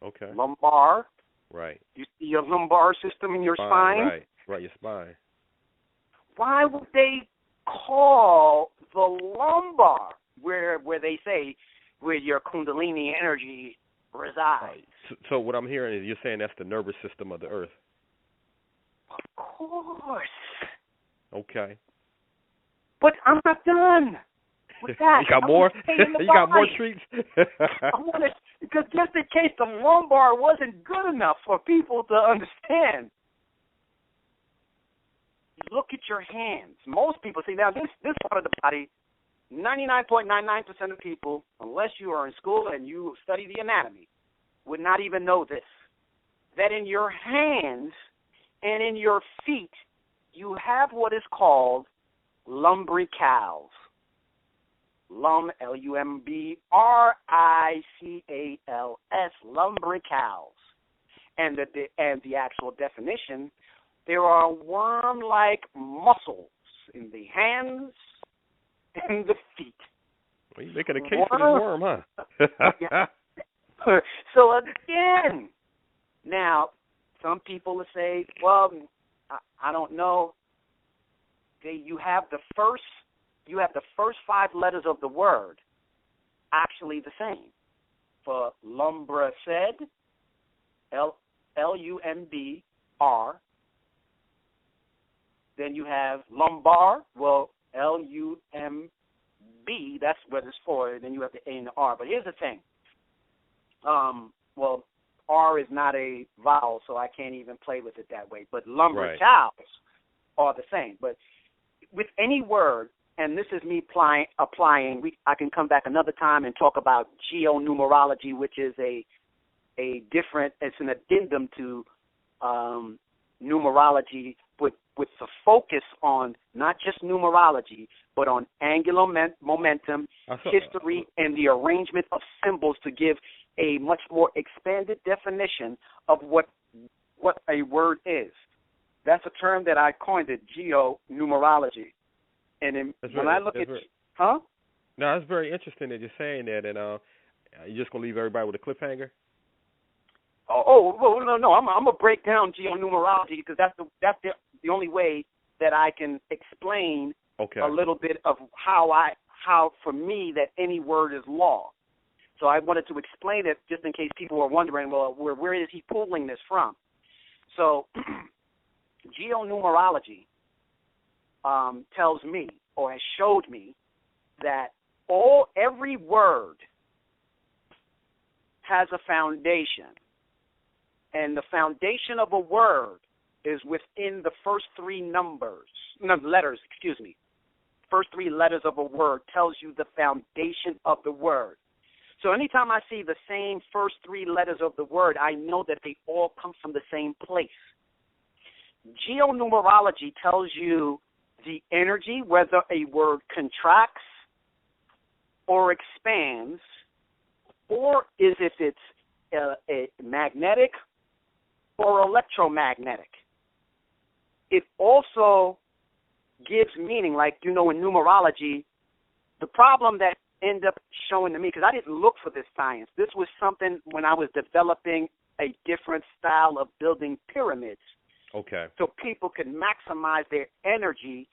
Okay. Lumbar. Right. You see your lumbar system in your spine? Right, your spine. Why would they call the lumbar where they say where your Kundalini energy resides? Right. So what I'm hearing is you're saying that's the nervous system of the earth. Of course. Okay. But I'm not done with that. You got more? You got more treats? Because just in case the lumbar wasn't good enough for people to understand, look at your hands. Most people, see, now this part of the body, 99.99% of people, unless you are in school and you study the anatomy, would not even know this, that in your hands and in your feet, you have what is called lumbricals. Lumbricals, lumbricals. And the actual definition, there are worm-like muscles in the hands and the feet. Well, you're making a case for this worm, huh? So again, now some people will say, well, I don't know. You have the first 5 letters of the word actually the same. For lumbricid, L-U-M-B-R. Then you have lumbar, well, L-U-M-B, that's what it's for, and then you have the A and the R. But here's the thing. Well, R is not a vowel, so I can't even play with it that way. But lumber-cows are the same. But with any word, and this is me applying, I can come back another time and talk about geo-numerology, which is it's an addendum to numerology with the focus on not just numerology, but on angular momentum, history, and the arrangement of symbols to give a much more expanded definition of what a word is. That's a term that I coined, it, geo-numerology. And when I look at, huh? No, it's very interesting that you're saying that, and you're just gonna leave everybody with a cliffhanger. Well, no. I'm gonna break down geo-numerology because that's the only way that I can explain a little bit of how for me that any word is law. So I wanted to explain it just in case people were wondering, well, where is he pulling this from? So geo-numerology tells me, or has showed me, that every word has a foundation. And the foundation of a word is within the first three letters. First three letters of a word tells you the foundation of the word. So anytime I see the same first three letters of the word, I know that they all come from the same place. Geo-numerology tells you the energy, whether a word contracts or expands, or is if it's a magnetic or electromagnetic. It also gives meaning, like, in numerology, the problem that ended up showing to me, because I didn't look for this science. This was something when I was developing a different style of building pyramids. Okay. So people could maximize their energy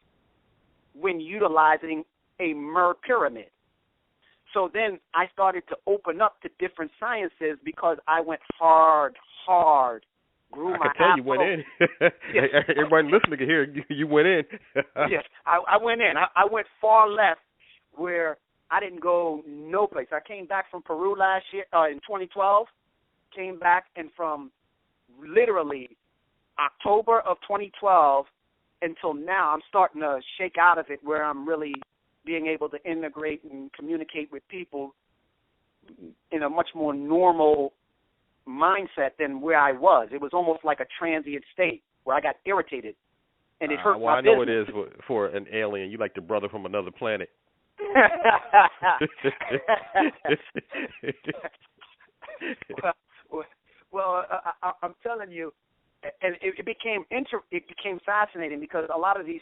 when utilizing a Mer pyramid. So then I started to open up to different sciences because I went hard, grew my I can tell you went in. Yes. Everybody listening can hear you went in. Yes, I went in. I went far left where I didn't go no place. I came back from Peru last year, in 2012, came back, and from literally October of 2012 until now, I'm starting to shake out of it where I'm really being able to integrate and communicate with people in a much more normal mindset than where I was. It was almost like a transient state where I got irritated, and it hurt my business. I know it is for an alien. You like the brother from another planet. well, I'm telling you, and it became fascinating because a lot of the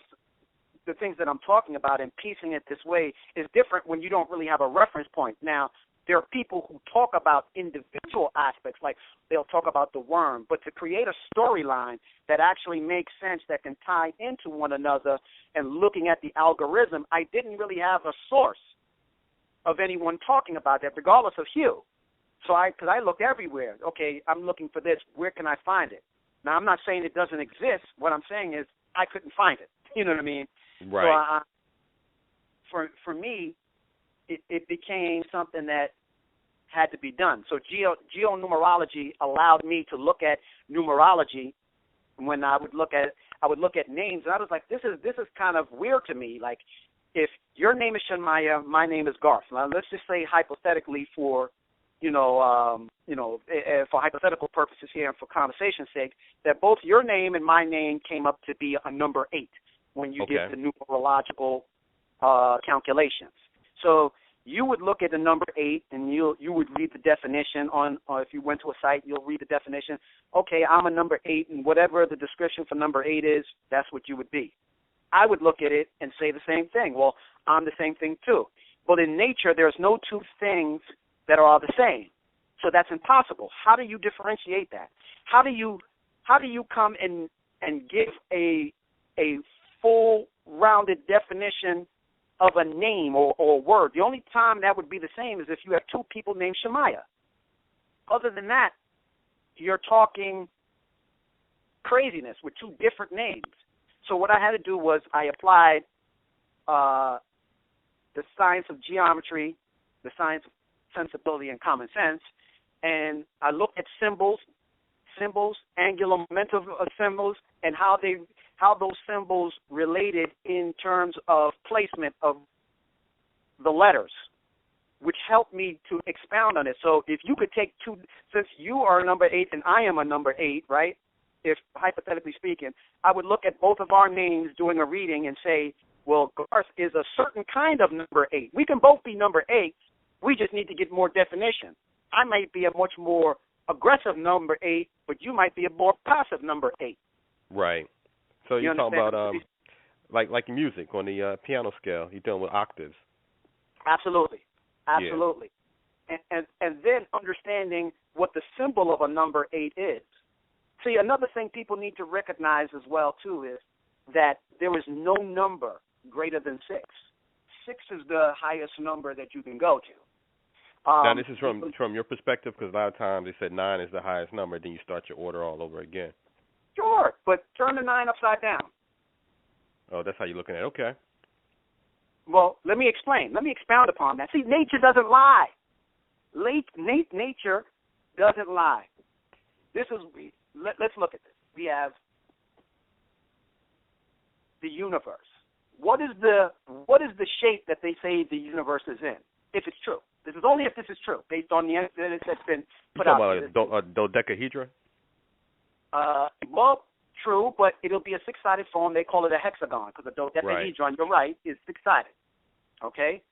things that I'm talking about and piecing it this way is different when you don't really have a reference point. Now, there are people who talk about individual aspects, like they'll talk about the worm, but to create a storyline that actually makes sense, that can tie into one another, and looking at the algorithm, I didn't really have a source of anyone talking about that, regardless of hue. So because I looked everywhere. Okay, I'm looking for this. Where can I find it? Now, I'm not saying it doesn't exist. What I'm saying is I couldn't find it. You know what I mean? Right. So for me, it became something that had to be done. So geo-numerology allowed me to look at numerology. When I would look at names, and I was like, this is kind of weird to me. Like, if your name is Shema'yah, my name is Garth. Now, let's just say hypothetically for hypothetical purposes here and for conversation's sake, that both your name and my name came up to be a number 8 when you did the numerological calculations. So you would look at the number 8 and you would read the definition or if you went to a site, you'll read the definition. Okay, I'm a number 8, and whatever the description for number 8 is, that's what you would be. I would look at it and say the same thing. Well, I'm the same thing too. But in nature, there's no two things that are all the same. So that's impossible. How do you differentiate that? How do you come and give a full rounded definition of a name or word? The only time that would be the same is if you have two people named Shema'yah. Other than that, you're talking craziness with two different names. So what I had to do was I applied the science of geometry, the science of sensibility and common sense, and I looked at symbols, angular momentum of symbols, and how those symbols related in terms of placement of the letters, which helped me to expound on it. So if you could take two, since you are a number 8 and I am a number 8, right? If hypothetically speaking, I would look at both of our names doing a reading and say, well, Garth is a certain kind of number 8. We can both be number 8. We just need to get more definition. I might be a much more aggressive number 8, but you might be a more passive number 8. Right. So you're talking about like music on the piano scale. You're dealing with octaves. Absolutely. Yeah. And then understanding what the symbol of a number 8 is. See, another thing people need to recognize as well, too, is that there is no number greater than 6. 6 is the highest number that you can go to. Now, this is from your perspective, because a lot of times they said 9 is the highest number, then you start your order all over again. Sure, but turn the 9 upside down. Oh, that's how you're looking at it. Okay. Well, let me explain. Let me expound upon that. See, nature doesn't lie. Nature doesn't lie. Let's look at this. We have the universe. What is the shape that they say the universe is in? If it's true, this is only if this is true, based on the evidence that's been put out. You talking about a dodecahedron? Well, true, but it'll be a 6-sided form. They call it a hexagon because a dodecahedron, right. You're right, is 6-sided. Okay.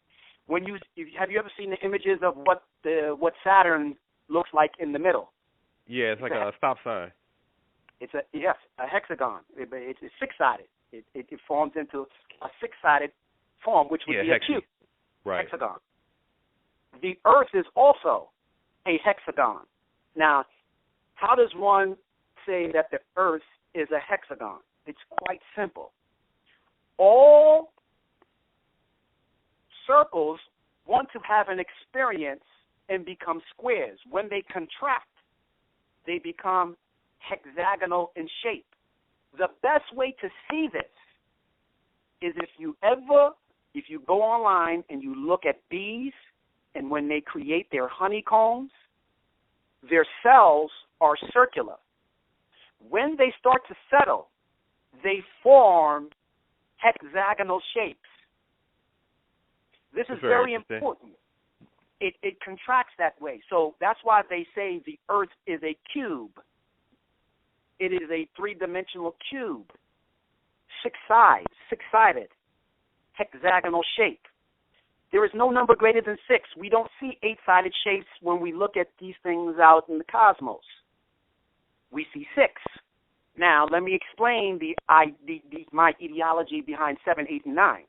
Have you ever seen the images of what Saturn looks like in the middle? Yeah, it's like a stop sign. It's a hexagon. It's 6-sided. It forms into a 6-sided form, which would be a cube. Right. Hexagon. The Earth is also a hexagon. Now, how does one say that the Earth is a hexagon? It's quite simple. All circles want to have an experience and become squares. When they contract, they become hexagonal in shape. The best way to see this is if you go online and you look at bees, and when they create their honeycombs, their cells are circular. When they start to settle, they form hexagonal shapes. This is very important. It contracts that way. So that's why they say the Earth is a cube. It is a 3-dimensional cube, 6-sided, hexagonal shape. There is no number greater than 6. We don't see 8-sided shapes when we look at these things out in the cosmos. We see 6. Now, let me explain my ideology behind 7, 8, and 9.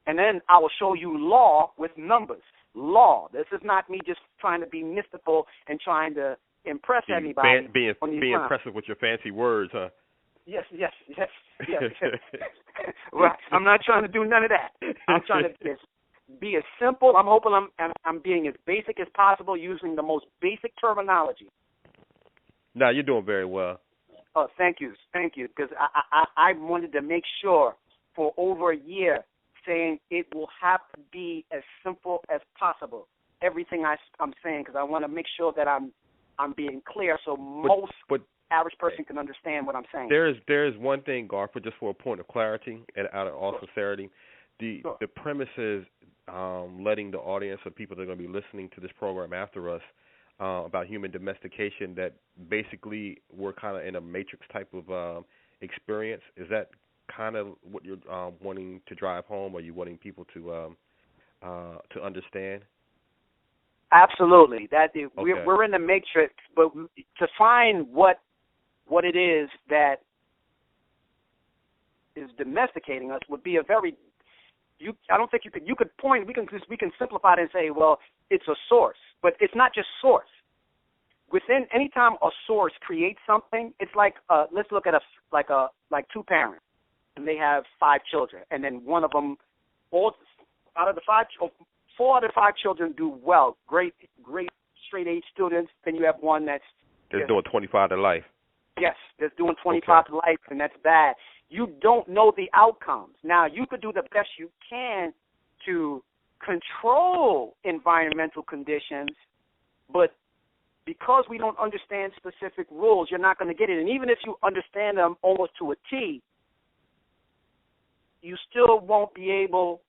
And then I will show you law with numbers. Law. This is not me just trying to be mystical and trying to impress anybody. Be impressive with your fancy words, huh? Yes. Well, I'm not trying to do none of that. I'm trying to just be as simple. I'm hoping I'm being as basic as possible, using the most basic terminology. No, you're doing very well. Oh, thank you, because I wanted to make sure for over a year, saying it will have to be as simple as possible. Everything I'm saying, because I want to make sure that I'm being clear, so most average person can understand what I'm saying. There is one thing, Garth, just for a point of clarity and out of all sincerity, the premise is letting the audience or people that are going to be listening to this program after us about human domestication, that basically we're kind of in a matrix type of experience. Is that kind of what you're wanting to drive home? Are you wanting people to understand? Absolutely. Okay. We're in the matrix, but to find what it is that is domesticating us would be a very. I don't think you could point. We can simplify it and say, well, it's a source, but it's not just source. Within any time a source creates something, it's like let's look at like two parents, and they have 5 children, and then one of them, 4 out of the 5 children do well, great straight A students. Then you have one that's doing 25 to life. Yes, that's doing 25 to life, and that's bad. You don't know the outcomes. Now, you could do the best you can to control environmental conditions, but because we don't understand specific rules, you're not going to get it. And even if you understand them almost to a T, you still won't be able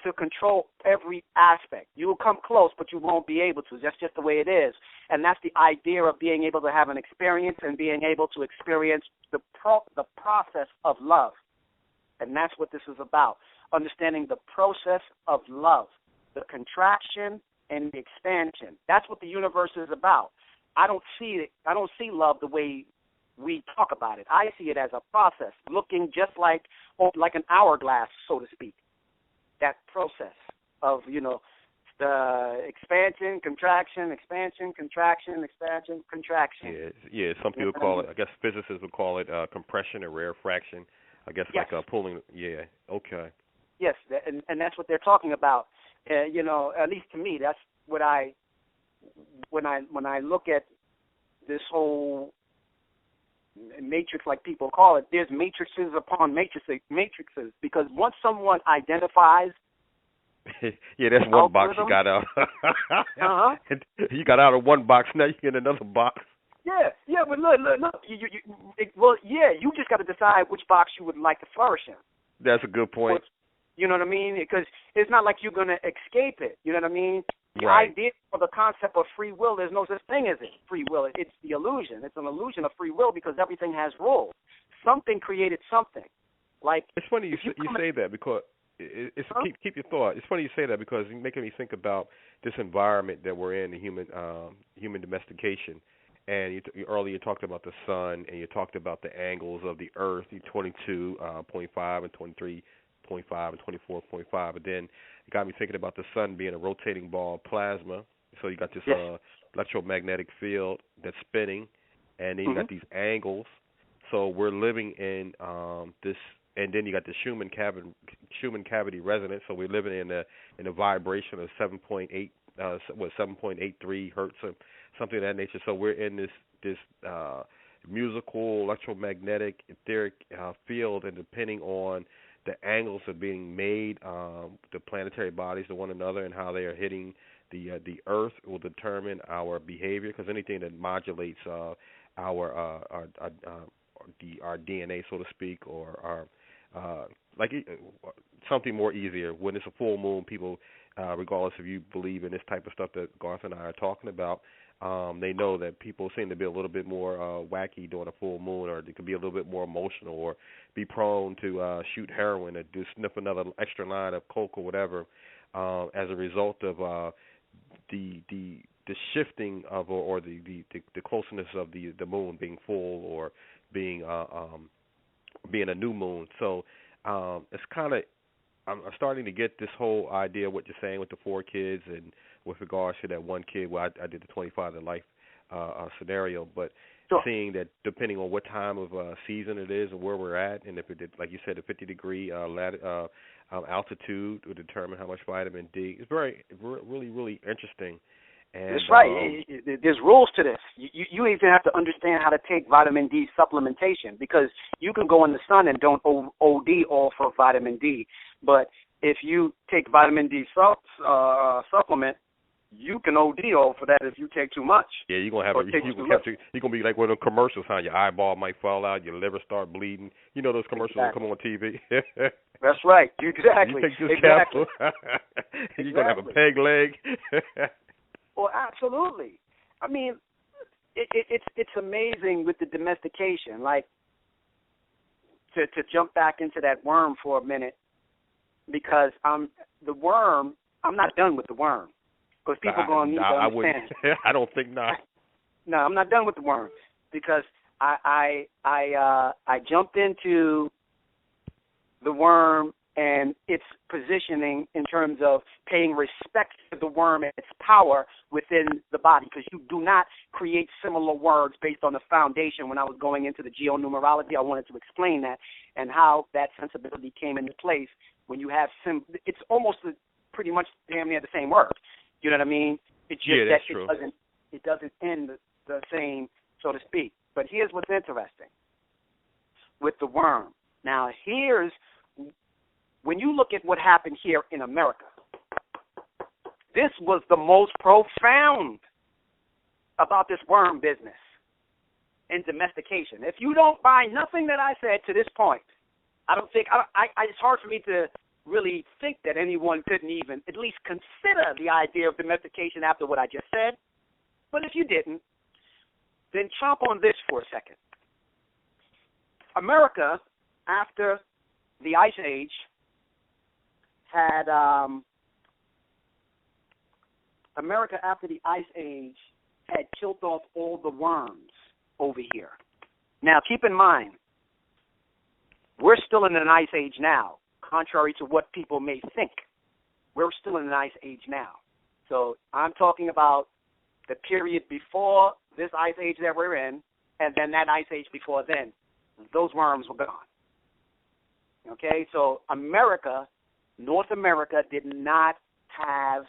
to control every aspect. You'll come close, but you won't be able to. That's just the way it is. And that's the idea of being able to have an experience and being able to experience the process of love. And that's what this is about, understanding the process of love, the contraction and the expansion. That's what the universe is about. I don't see love the way we talk about it. I see it as a process, looking just like an hourglass, so to speak. That process of, the expansion, contraction, expansion, contraction, expansion, contraction. Yeah. Some people call it, I guess physicists would call it compression or rarefaction. I guess yes. Like pulling. Yeah. Okay. Yes, and that's what they're talking about. At least to me, that's what when I look at this whole matrix, like people call it, there's matrices upon matrices, because once someone identifies yeah, that's one box you got out. You got out of one box, now you get another box. Yeah, but look. You just got to decide which box you would like to flourish in. That's a good point. You know what I mean? Because it's not like you're going to escape it. You know what I mean? The right. idea for the concept of free will, there's no such thing as free will. It's the illusion. It's an illusion of free will because everything has rules. Something created something. Like it's funny you say that because keep your thought. It's funny you say that because you're making me think about this environment that we're in, the human domestication. And earlier you talked about the sun, and you talked about the angles of the Earth, 22.5 and 23.5 and 24.5. But then it got me thinking about the sun being a rotating ball of plasma. So you got this electromagnetic field that's spinning, and then you got these angles. So we're living in this, and then you got the Schumann cavity resonance. So we're living in a vibration of 7.83 hertz or something of that nature. So we're in this musical, electromagnetic, etheric field, and depending on the angles of being made, the planetary bodies to one another and how they are hitting the Earth will determine our behavior. Because anything that modulates our DNA, so to speak, or our something more easier. When it's a full moon, people, regardless if you believe in this type of stuff that Garth and I are talking about, they know that people seem to be a little bit more wacky during a full moon, or they could be a little bit more emotional, or be prone to shoot heroin, or do sniff another extra line of coke or whatever, as a result of the shifting of or the closeness of the moon being full or being a new moon. So it's kind of, I'm starting to get this whole idea of what you're saying with the 4 kids and with regards to that one kid. Well, I did the 25 to life scenario, but seeing that depending on what time of season it is and where we're at, and if it did, like you said, a 50-degree altitude would determine how much vitamin D. It's really interesting. And, that's right. There's rules to this. You even have to understand how to take vitamin D supplementation, because you can go in the sun and don't OD off of vitamin D. But if you take vitamin D supplement, you can OD off for that if you take too much. Yeah, you're gonna you're gonna be like one of those commercials, huh? Your eyeball might fall out, your liver start bleeding. You know those commercials that come on TV. That's right. Exactly. You take this capsule. You're gonna have a peg leg. Well, absolutely. I mean, it's amazing with the domestication. Like, to jump back into that worm for a minute, because the worm, I'm not done with the worm. Because people going to need to understand. I don't think not. No, I'm not done with the worm, because I jumped into the worm and its positioning in terms of paying respect to the worm and its power within the body, because you do not create similar words based on the foundation. When I was going into the geo-numerology, I wanted to explain that and how that sensibility came into place when you have it's almost pretty much damn near the same word. You know what I mean? It's just that's true. It doesn't end the same, so to speak. But here's what's interesting with the worm. Now, when you look at what happened here in America, this was the most profound about this worm business and domestication. If you don't buy nothing that I said to this point, it's hard for me to really think that anyone couldn't even at least consider the idea of domestication after what I just said. But if you didn't, then chomp on this for a second. America, after the Ice Age, had killed off all the worms over here. Now, keep in mind, we're still in an Ice Age now, contrary to what people may think. We're still in an Ice Age now. So I'm talking about the period before this Ice Age that we're in, and then that Ice Age before then. Those worms were gone. Okay, so North America did not have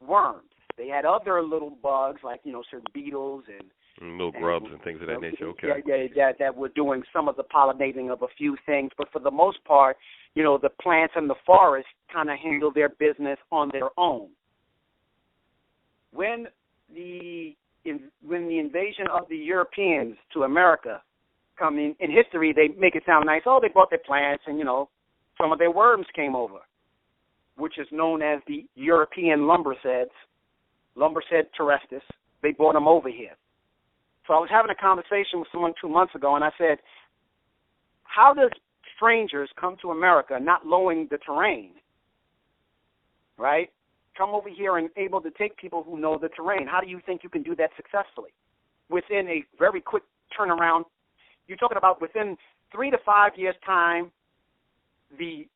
worms. They had other little bugs like, certain beetles and little grubs and things of that nature. Okay. That were doing some of the pollinating of a few things, but for the most part, the plants and the forest kind of handle their business on their own. When the invasion of the Europeans to America come in history, they make it sound nice. Oh, they brought their plants and, some of their worms came over, which is known as the European lumberced terrestres. They brought them over here. So I was having a conversation with someone 2 months ago, and I said, how does strangers come to America not knowing the terrain, right? Come over here and able to take people who know the terrain. How do you think you can do that successfully? Within a very quick turnaround, you're talking about within 3 to 5 years' time, the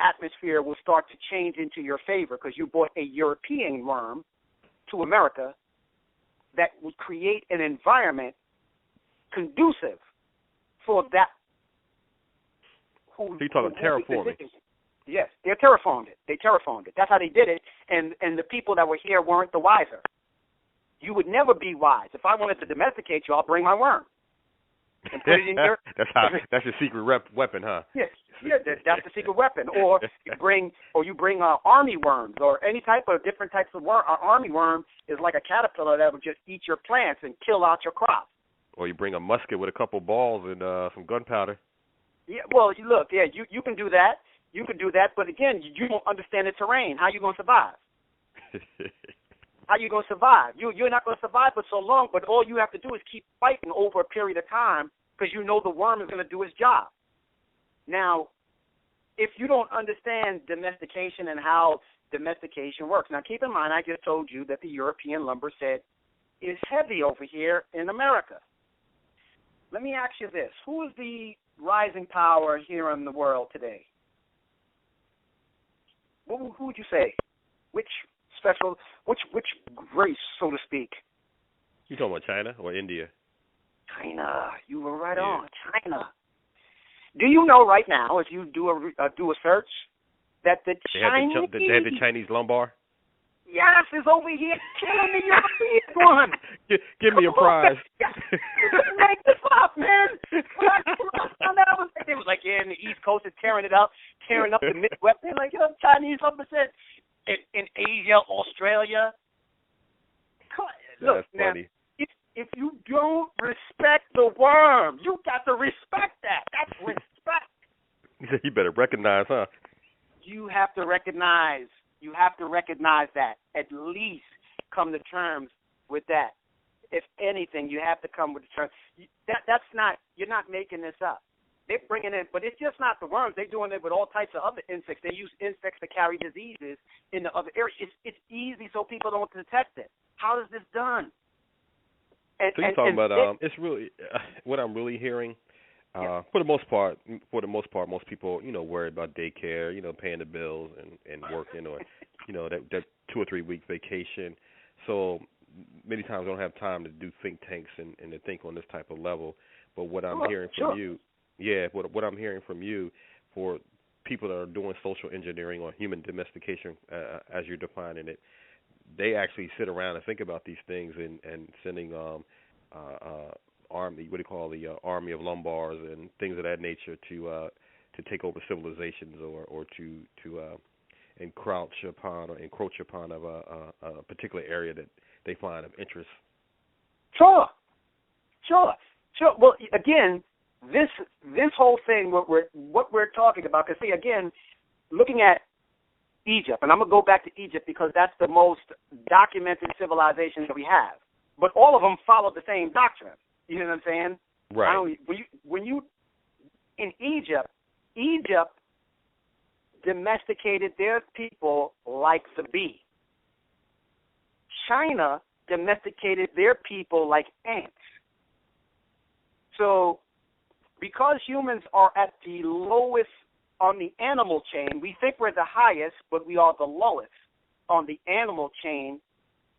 atmosphere will start to change into your favor because you brought a European worm to America that would create an environment conducive for that. So you're talking terraforming. Yes, they terraformed it. That's how they did it, and the people that were here weren't the wiser. You would never be wise. If I wanted to domesticate you, I'll bring my worm and put it in your. That's your secret weapon, huh? Yes, that's the secret weapon. Or you bring army worms or any type of different types of worm. An army worm is like a caterpillar that would just eat your plants and kill out your crops. Or you bring a musket with a couple balls and some gunpowder. Yeah, well, you can do that. You can do that, but again, you don't understand the terrain. How are you going to survive? How are you going to survive? You're not going to survive for so long, but all you have to do is keep fighting over a period of time because you know the worm is going to do his job. Now, if you don't understand domestication and how domestication works, now keep in mind I just told you that the European lumberced is heavy over here in America. Let me ask you this. Who is the rising power here in the world today? Who would you say? Which race, so to speak? You talking about China or India? China. You were right on. China. Do you know right now, if you do a search, that the Chinese... They have the Chinese lumbar? Yes, it's over here killing the European one. Give me a prize. Make this up, man. It was like, in the East Coast, is tearing up the Midwest. They're like, Chinese lumberced in Asia, Australia. Look, that's funny. Now, if you don't respect the worm, you got to respect that. That's respect. You better recognize, huh? You have to recognize that. At least come to terms with that. If anything, you have to come with the terms. You're not making this up. They're bringing in, but it's just not the worms. They're doing it with all types of other insects. They use insects to carry diseases in the other areas. It's easy so people don't detect it. How is this done? So you're talking about it's really what I'm really hearing. For the most part, most people, worry about daycare, paying the bills and working, or that 2 or 3 week vacation. So many times I don't have time to do think tanks and to think on this type of level. But what I'm hearing from you, what I'm hearing from you, for people that are doing social engineering or human domestication, as you're defining it, they actually sit around and think about these things and sending army, what do you call the army of Lombards and things of that nature to take over civilizations or to encroach upon a particular area that they find of interest. Sure. Well, again, this whole thing, what we're talking about, because see, again, looking at Egypt, and I'm gonna go back to Egypt because that's the most documented civilization that we have. But all of them follow the same doctrine. You know what I'm saying? Right. When you in Egypt domesticated their people like the bee. China domesticated their people like ants. So, because humans are at the lowest on the animal chain, we think we're the highest, but we are the lowest on the animal chain.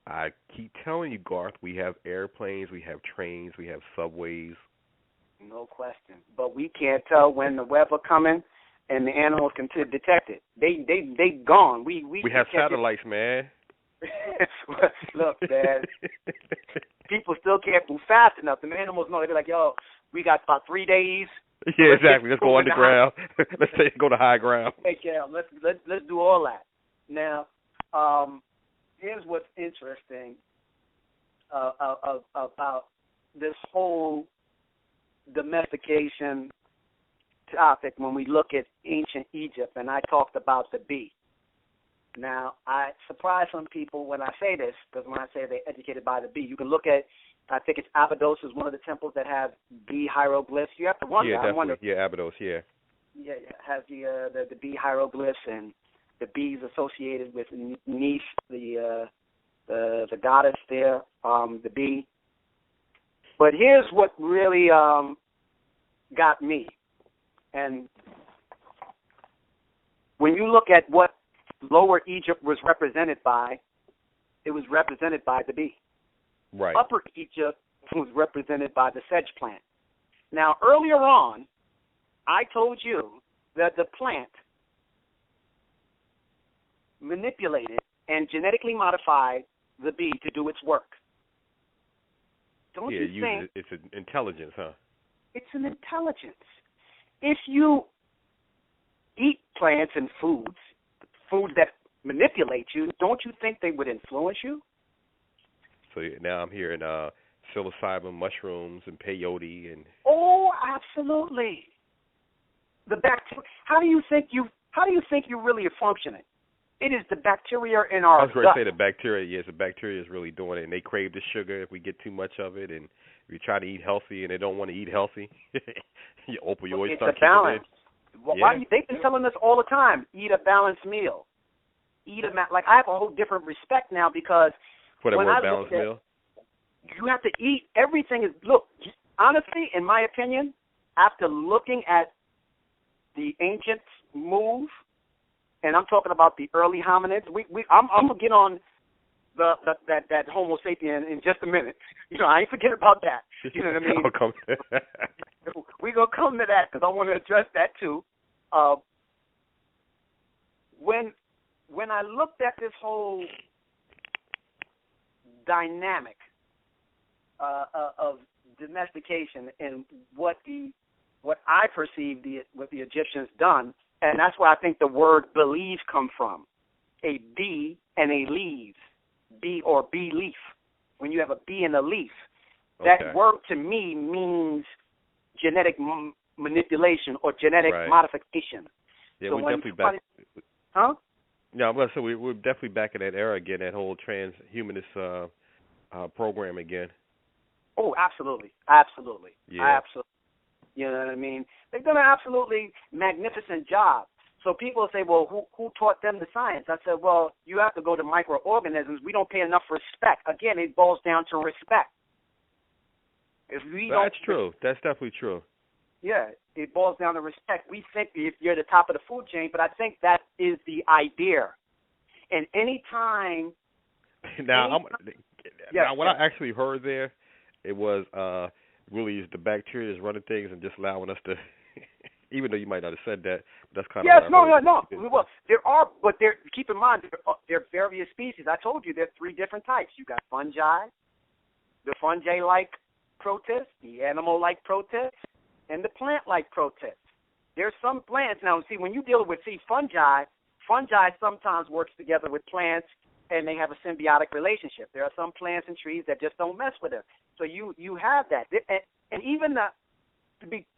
I keep telling you, Garth, we have airplanes, we have trains, we have subways. No question. But we can't tell when the weather coming, and the animals can detect it. They gone. We have satellites, man. Look, man. People still can't move fast enough. The animals know. They be like, yo, we got about 3 days. Yeah, exactly. Let's go underground. Let's go to high ground. Yeah, let's do all that. Now, here's what's interesting about this whole domestication topic when we look at ancient Egypt, and I talked about the bee. Now, I surprise some people when I say this, because when I say they're educated by the bee, you can look at, I think it's Abydos is one of the temples that have bee hieroglyphs. You have to wonder. Yeah, definitely. I wonder, Abydos, yeah. Yeah, has the bee hieroglyphs and the bees associated with Neith, the goddess there, the bee. But here's what really got me. And when you look at what Lower Egypt was represented by, it was represented by the bee. Right. Upper Egypt was represented by the sedge plant. Now, earlier on, I told you that the plant manipulated and genetically modified the bee to do its work. Don't you think it's an intelligence, huh? It's an intelligence. If you eat plants and foods that manipulate you, don't you think they would influence you? So now I'm hearing psilocybin mushrooms and peyote and. Oh, absolutely. The bacteria. How do you think you really are functioning? It is the bacteria in our gut. I was going to say the bacteria. Yes, the bacteria is really doing it, and they crave the sugar if we get too much of it, and if you try to eat healthy and they don't want to eat healthy, your opioids start kicking in. Why they've been telling us all the time, eat a balanced meal. Like I have a whole different respect now because for that word balanced meal. You have to eat everything. Look, honestly, in my opinion, after looking at the ancients move, and I'm talking about the early hominids, I'm gonna get on that Homo sapien in just a minute. You know, I ain't forget about that. You know what I mean? I'll come. We're gonna come to that because I want to address that too. When I looked at this whole dynamic of domestication and what I perceive what the Egyptians done, and that's where I think the word believe come from. A bee and a leaf, bee or bee leaf. When you have a bee and a leaf, that word to me means genetic manipulation or genetic modification. Yeah, so we're definitely back. Huh? Yeah, I'm going to say we're definitely back in that era again, that whole transhumanist program again. Oh, absolutely. Yeah. Absolutely. You know what I mean? They've done an absolutely magnificent job. So people say, well, who taught them the science? I said, well, you have to go to microorganisms. We don't pay enough respect. Again, it boils down to respect. That's true. That's definitely true. Yeah, it boils down to respect. We think if you're the top of the food chain, but I think that is the idea. And any time... Now, what I actually heard there, it was really is the bacteria is running things and just allowing us to... Even though you might not have said that, that's kind of no. Well, there are, but keep in mind, there are various species. I told you there are 3 different types. You got fungi, the fungi like protists, the animal-like protists, and the plant-like protists. There's some plants. Now, see, when you deal with, fungi sometimes works together with plants, and they have a symbiotic relationship. There are some plants and trees that just don't mess with them. So you have that. And even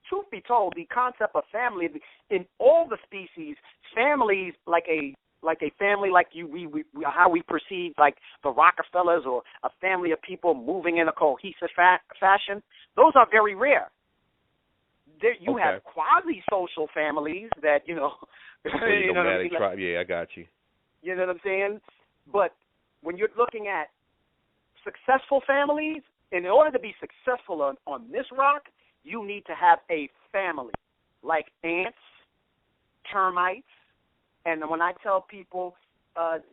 truth be told, the concept of family, in all the species, families like a family like how we perceive like the Rockefellers or a family of people moving in a cohesive fashion, those are very rare. You have quasi-social families that, you know what I mean? Yeah, I got you. You know what I'm saying? But when you're looking at successful families, in order to be successful on this rock, you need to have a family, like ants, termites. And when I tell people,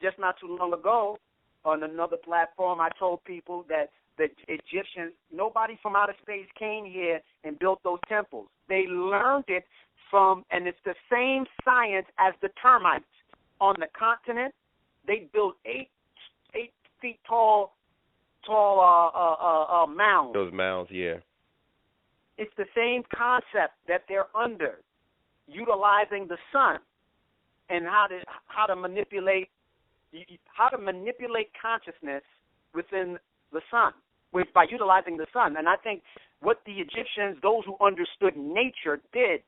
just not too long ago, on another platform, I told people that the Egyptians, nobody from outer space came here and built those temples. They learned it from, and it's the same science as the termites. On the continent, they built 8 feet tall mounds. Those mounds, yeah. It's the same concept that they're under, utilizing the sun and how to manipulate consciousness within the sun by utilizing the sun. And I think what the Egyptians, those who understood nature, did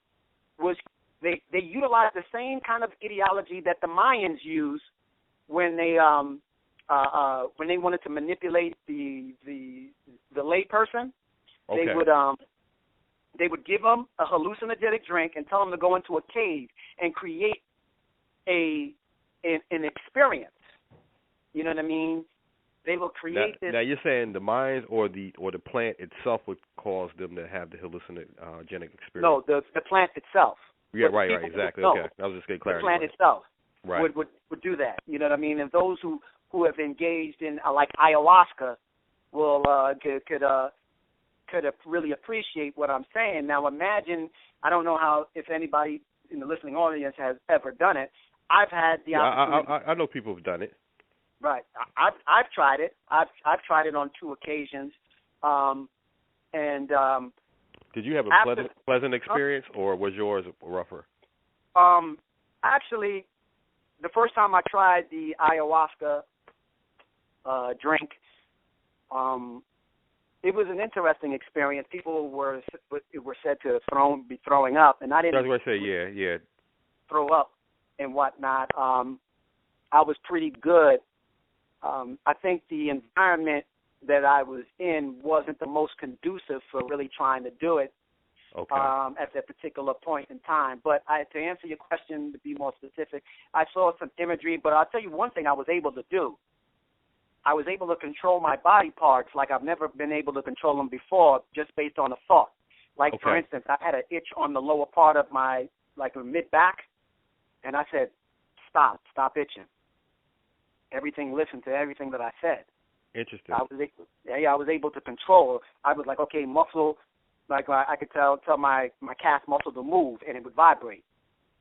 was they utilized the same kind of ideology that the Mayans used when they wanted to manipulate the lay person. Okay. They would give them a hallucinogenic drink and tell them to go into a cave and create an experience. You know what I mean? They will create this. Now you're saying the Mayans or the plant itself would cause them to have the hallucinogenic experience? No, the plant itself. Yeah, right, exactly. Okay, I was just getting clarity. The plant itself right. would do that. You know what I mean? And those who have engaged in like ayahuasca will could really appreciate what I'm saying. Now imagine, I don't know if anybody in the listening audience has ever done it. I've had the opportunity. I know people who've done it. Right. I've tried it. I've tried it on 2 occasions. Did you have a pleasant experience, or was yours rougher? Actually, the first time I tried the ayahuasca drink, it was an interesting experience. People were said to be throwing up, and I didn't. I was going to say, yeah. Throw up and whatnot. I was pretty good. I think the environment that I was in wasn't the most conducive for really trying to do it at that particular point in time. But to answer your question, to be more specific, I saw some imagery, but I'll tell you one thing I was able to do. I was able to control my body parts like I've never been able to control them before, just based on a thought. Like, for instance, I had an itch on the lower part of my, like, mid-back, and I said, stop itching. Everything listened to everything that I said. Interesting. I was able to control. I was like, okay, muscle, like I could tell my calf muscle to move, and it would vibrate.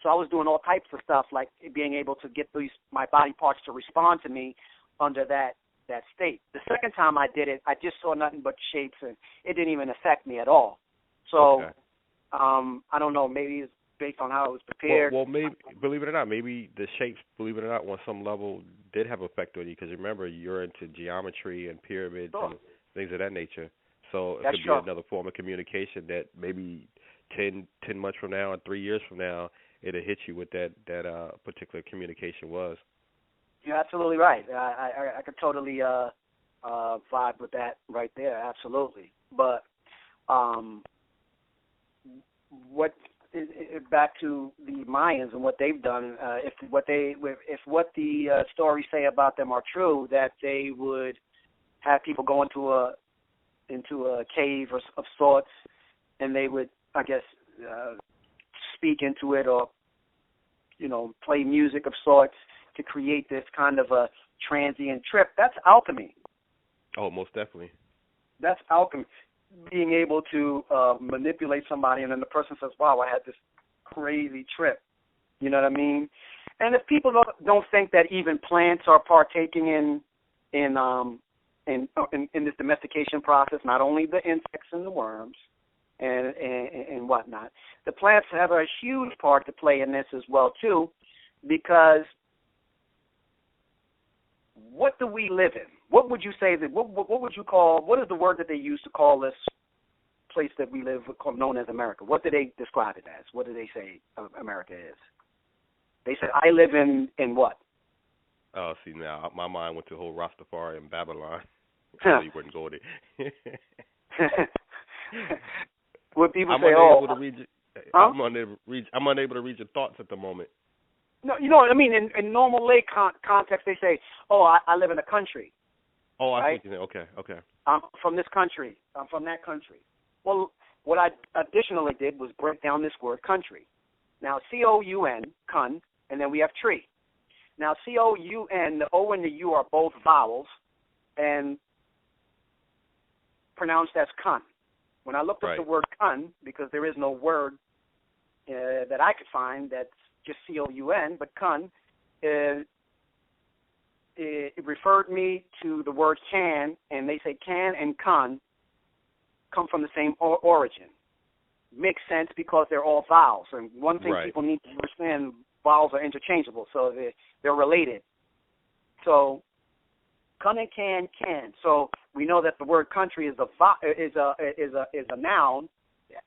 So I was doing all types of stuff, like being able to get my body parts to respond to me under that state. The second time I did it, I just saw nothing but shapes, and it didn't even affect me at all. So I don't know, maybe it's based on how it was prepared. Well, maybe, believe it or not, maybe the shapes, believe it or not, on some level did have effect on you, because remember, you're into geometry and pyramids and things of that nature. So it could be another form of communication that maybe 10 months from now and 3 years from now, it'll hit you with that particular communication was. You're absolutely right. I could totally vibe with that right there, absolutely. But back to the Mayans and what they've done, if what the stories say about them are true, that they would have people go into a cave of sorts, and they would, I guess, speak into it, or play music of sorts to create this kind of a transient trip. That's alchemy. Oh, most definitely. That's alchemy. Being able to manipulate somebody, and then the person says, wow, I had this crazy trip. You know what I mean? And if people don't think that even plants are partaking in in this domestication process, not only the insects and the worms and whatnot. The plants have a huge part to play in this as well, too, because what do we live in? What would you say that, what would you call, what is the word that they use to call this place that we live, known as America? What do they describe it as? What do they say America is? They said, I live in what? Oh, see, now my mind went to the whole Rastafari in Babylon. So you wouldn't go there. When people I'm say, unable to read I'm unable to read your thoughts at the moment. No, you know what I mean? In normal lay context, they say, I live in a country. Oh, I right? see what you mean. Okay. I'm from this country. I'm from that country. Well, what I additionally did was break down this word country. Now, C-O-U-N, kun, and then we have tree. Now, C-O-U-N, the O and the U are both vowels and pronounced as kun. When I looked up the word kun, because there is no word that I could find that's just C-O-U-N, but kun, it referred me to the word can, and they say can and kun come from the same origin. Makes sense because they're all vowels. And one thing people need to understand, vowels are interchangeable, so they're related. So kun and can. So we know that the word country is a noun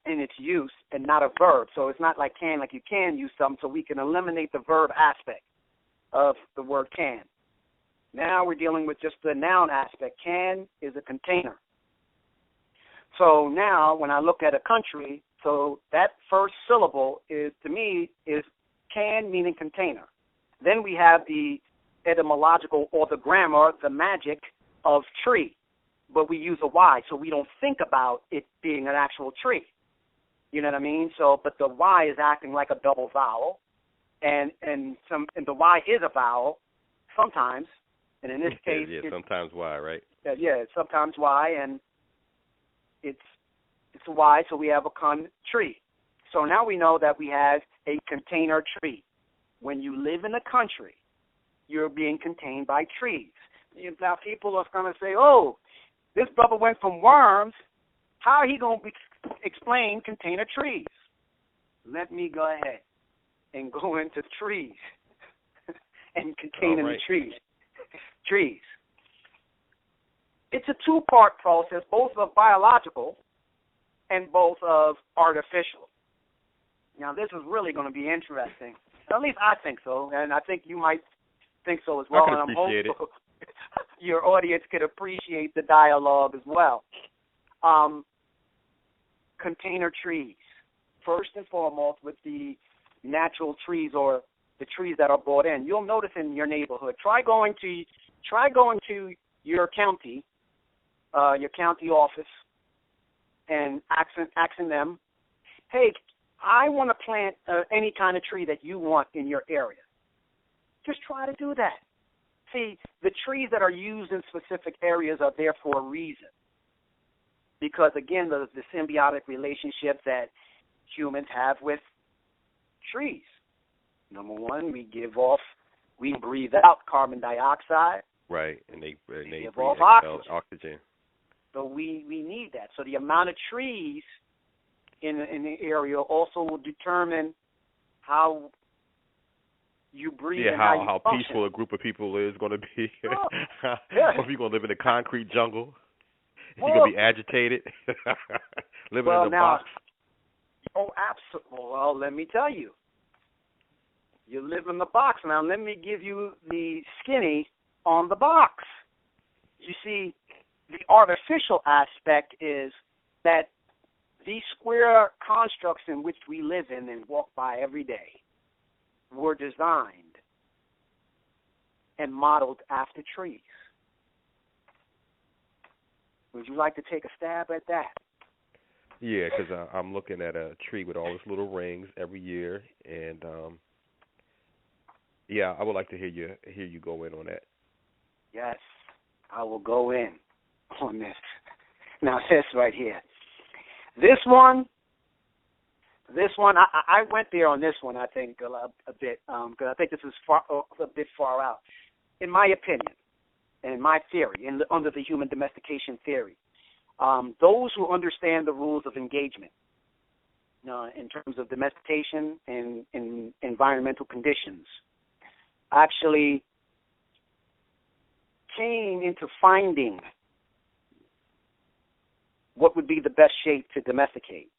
in its use and not a verb. So it's not like you can use something, so we can eliminate the verb aspect of the word can. Now we're dealing with just the noun aspect. Can is a container. So now when I look at a country, so that first syllable is, to me, is can meaning container. Then we have the etymological or the grammar, the magic of tree. But we use a Y, so we don't think about it being an actual tree. You know what I mean? So, but the Y is acting like a double vowel, and the Y is a vowel sometimes, and in this case, sometimes Y, right? It's sometimes Y, and it's a Y, so we have a kun tree. So now we know that we have a container tree. When you live in a country, you're being contained by trees. Now people are going to say, this brother went from worms. How are he going to explain container trees? Let me go ahead and go into trees and containing the trees. Trees. It's a two-part process, both of biological and both of artificial. Now, this is really going to be interesting. At least I think so, and I think you might think so as well. I can appreciate it. Your audience could appreciate the dialogue as well. Container trees. First and foremost, with the natural trees or the trees that are brought in. You'll notice in your neighborhood. Try going to your county office and asking them, hey, I want to plant any kind of tree that you want in your area. Just try to do that. See, the trees that are used in specific areas are there for a reason. Because, again, the symbiotic relationship that humans have with trees. Number one, we breathe out carbon dioxide. Right, and they breathe off oxygen. So we need that. So the amount of trees in the area also will determine how you breathe and how you how function. Peaceful a group of people is going to be. Yeah. Or if you're going to live in a concrete jungle, if you're going to be agitated, living in a box. Oh, absolutely. Well, let me tell you. You live in the box. Now, let me give you the skinny on the box. You see, the artificial aspect is that these square constructs in which we live in and walk by every day were designed and modeled after trees. Would you like to take a stab at that? Yeah, because I'm looking at a tree with all its little rings every year, and I would like to hear you go in on that. Yes, I will go in on this. Now, this right here. This one, I went there on this one, I think, a bit, because I think this is a bit far out. In my opinion, in my theory, under the human domestication theory, those who understand the rules of engagement in terms of domestication and in environmental conditions actually came into finding what would be the best shape to domesticate.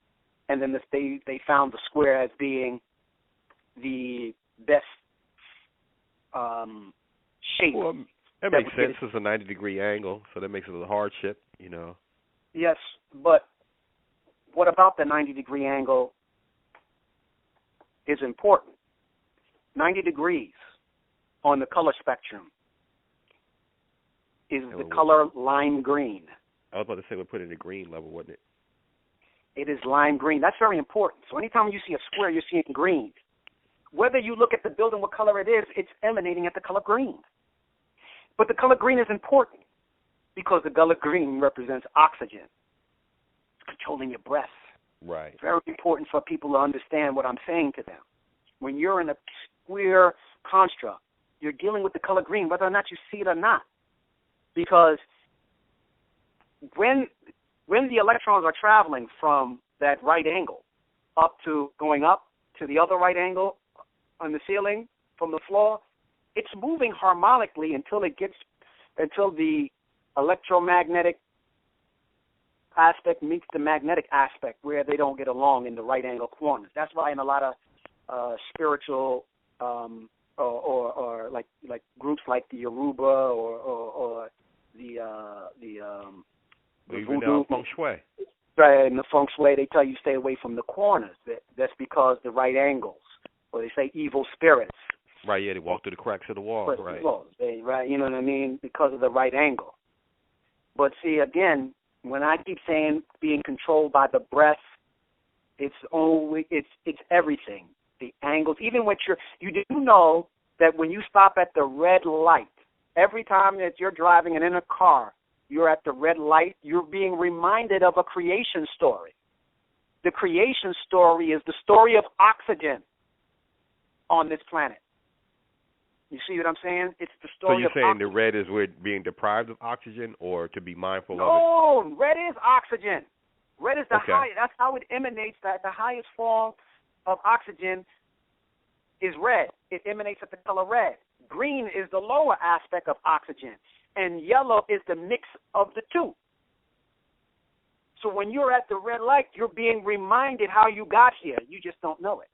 And then they found the square as being the best shape. Well, that makes sense. It's a 90-degree angle, so that makes it a hardship, you know. Yes, but what about the 90-degree angle is important? 90 degrees on the color spectrum is the color lime green. I was about to say we put it in the green level, wasn't it? It is lime green. That's very important. So anytime you see a square, you're seeing green. Whether you look at the building, what color it is, it's emanating at the color green. But the color green is important because the color green represents oxygen. It's controlling your breath. Right. It's very important for people to understand what I'm saying to them. When you're in a square construct, you're dealing with the color green, whether or not you see it or not. Because when the electrons are traveling from that right angle going up to the other right angle on the ceiling from the floor, it's moving harmonically until the electromagnetic aspect meets the magnetic aspect where they don't get along in the right angle corners. That's why in a lot of spiritual or like groups like the Yoruba or the even voodoo, feng shui. Right, in the feng shui, they tell you stay away from the corners. That's because the right angles, or they say evil spirits. Right, yeah, they walk through the cracks of the walls, right. Right, you know what I mean, because of the right angle. But see, again, when I keep saying being controlled by the breath, it's everything. The angles, even when you do know that when you stop at the red light, every time that you're driving and in a car, you're at the red light, you're being reminded of a creation story. The creation story is the story of oxygen on this planet. You see what I'm saying? It's the story of oxygen. So you're saying the red is with being deprived of oxygen or to be mindful of it? No, red is oxygen. Red is the highest. That's how it emanates. That the highest form of oxygen is red. It emanates at the color red. Green is the lower aspect of oxygen. And yellow is the mix of the two. So when you're at the red light, you're being reminded how you got here. You just don't know it.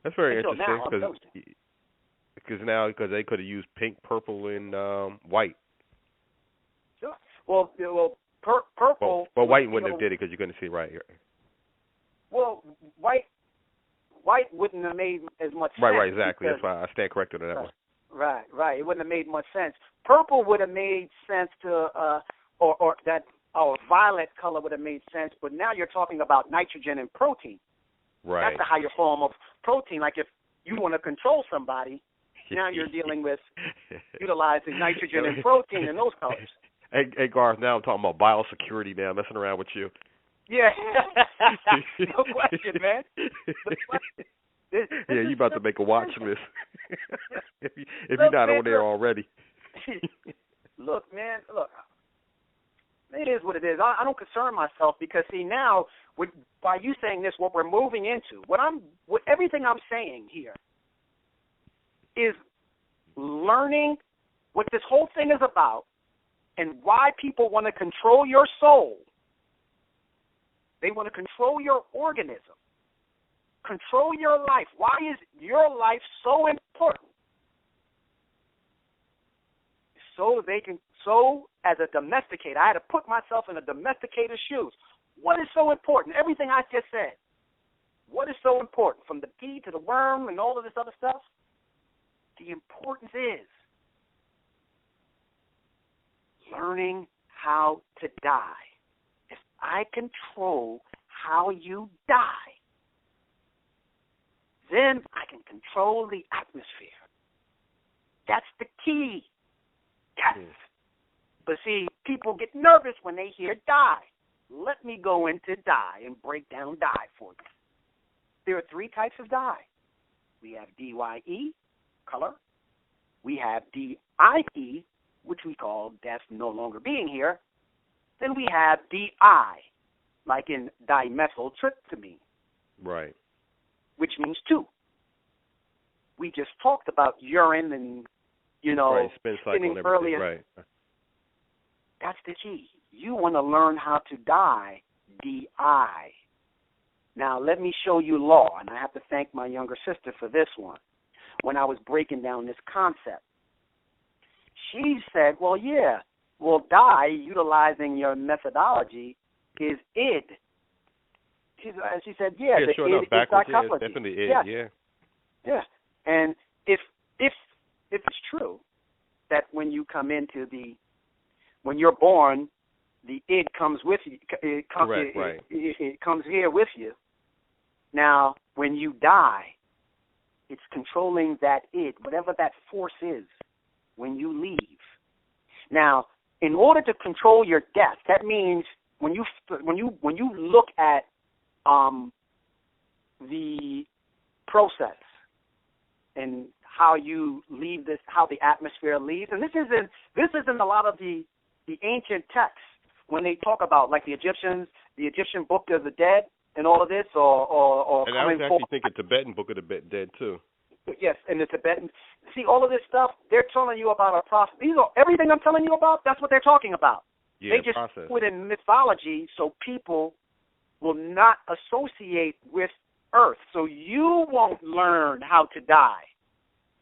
That's very interesting because they could have used pink, purple, and white. Sure. Well, purple. Well, white wouldn't have did it because you couldn't see right here. Well, white wouldn't have made as much sense. Right, exactly. That's why I stand corrected on that one. Right. It wouldn't have made much sense. Purple would have made sense or violet color would have made sense. But now you're talking about nitrogen and protein. Right. That's the higher form of protein. Like if you want to control somebody, now you're dealing with utilizing nitrogen and protein in those colors. Hey, Garth, now I'm talking about biosecurity now, messing around with you. Yeah. No question, man. Yeah, you about to make a watch list if you're not on there already. Look, it is what it is. I don't concern myself because, see, now, by you saying this, what we're moving into, everything I'm saying here is learning what this whole thing is about and why people want to control your soul. They want to control your organism, control your life. Why is your life so important? So as a domesticator, I had to put myself in a domesticator's shoes. What is so important? Everything I just said. What is so important? From the bee to the worm and all of this other stuff? The importance is learning how to die. If I control how you die, then I can control the atmosphere. That's the key. Yes. But see, people get nervous when they hear die. Let me go into die and break down die for you. There are 3 types of dye. We have DYE, color. We have DIE, which we call death no longer being here. Then we have DI, like in dimethyltryptamine. Right. Which means 2. We just talked about urine and, right, spinning earlier. Right. That's the key. You want to learn how to die, DI. Now, let me show you law, and I have to thank my younger sister for this one. When I was breaking down this concept, she said, die, utilizing your methodology, is id. She said, the id is psychology. Yeah, it's definitely id, Yeah. And if it's true that when you come when you're born, the id comes with you. It comes here with you. Now, when you die, it's controlling that id, whatever that force is, when you leave. Now, in order to control your death, that means when you look at the process and how you leave this, how the atmosphere leaves, and this isn't a lot of the ancient texts when they talk about, like the Egyptian Book of the Dead and all of this, or and I was actually thinking Tibetan Book of the Dead too. Yes, and the Tibetan. See, all of this stuff, they're telling you about a process. Everything I'm telling you about, that's what they're talking about. Yeah, they just put in mythology so people will not associate with Earth. So you won't learn how to die.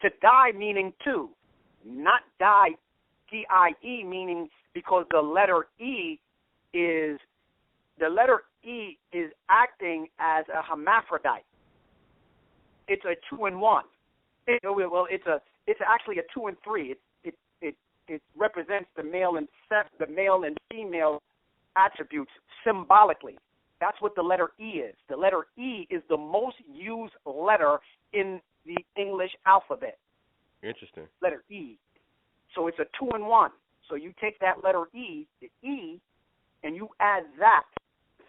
To die meaning 2, not die, D-I-E, meaning because the letter E is acting as a hermaphrodite. It's a 2 and 1. It's actually a 2 and 3. It represents the male and female attributes symbolically. That's what the letter E is. The letter E is the most used letter in the English alphabet. Interesting. Letter E. So it's a 2 and 1. So you take that letter E, the E, and you add that.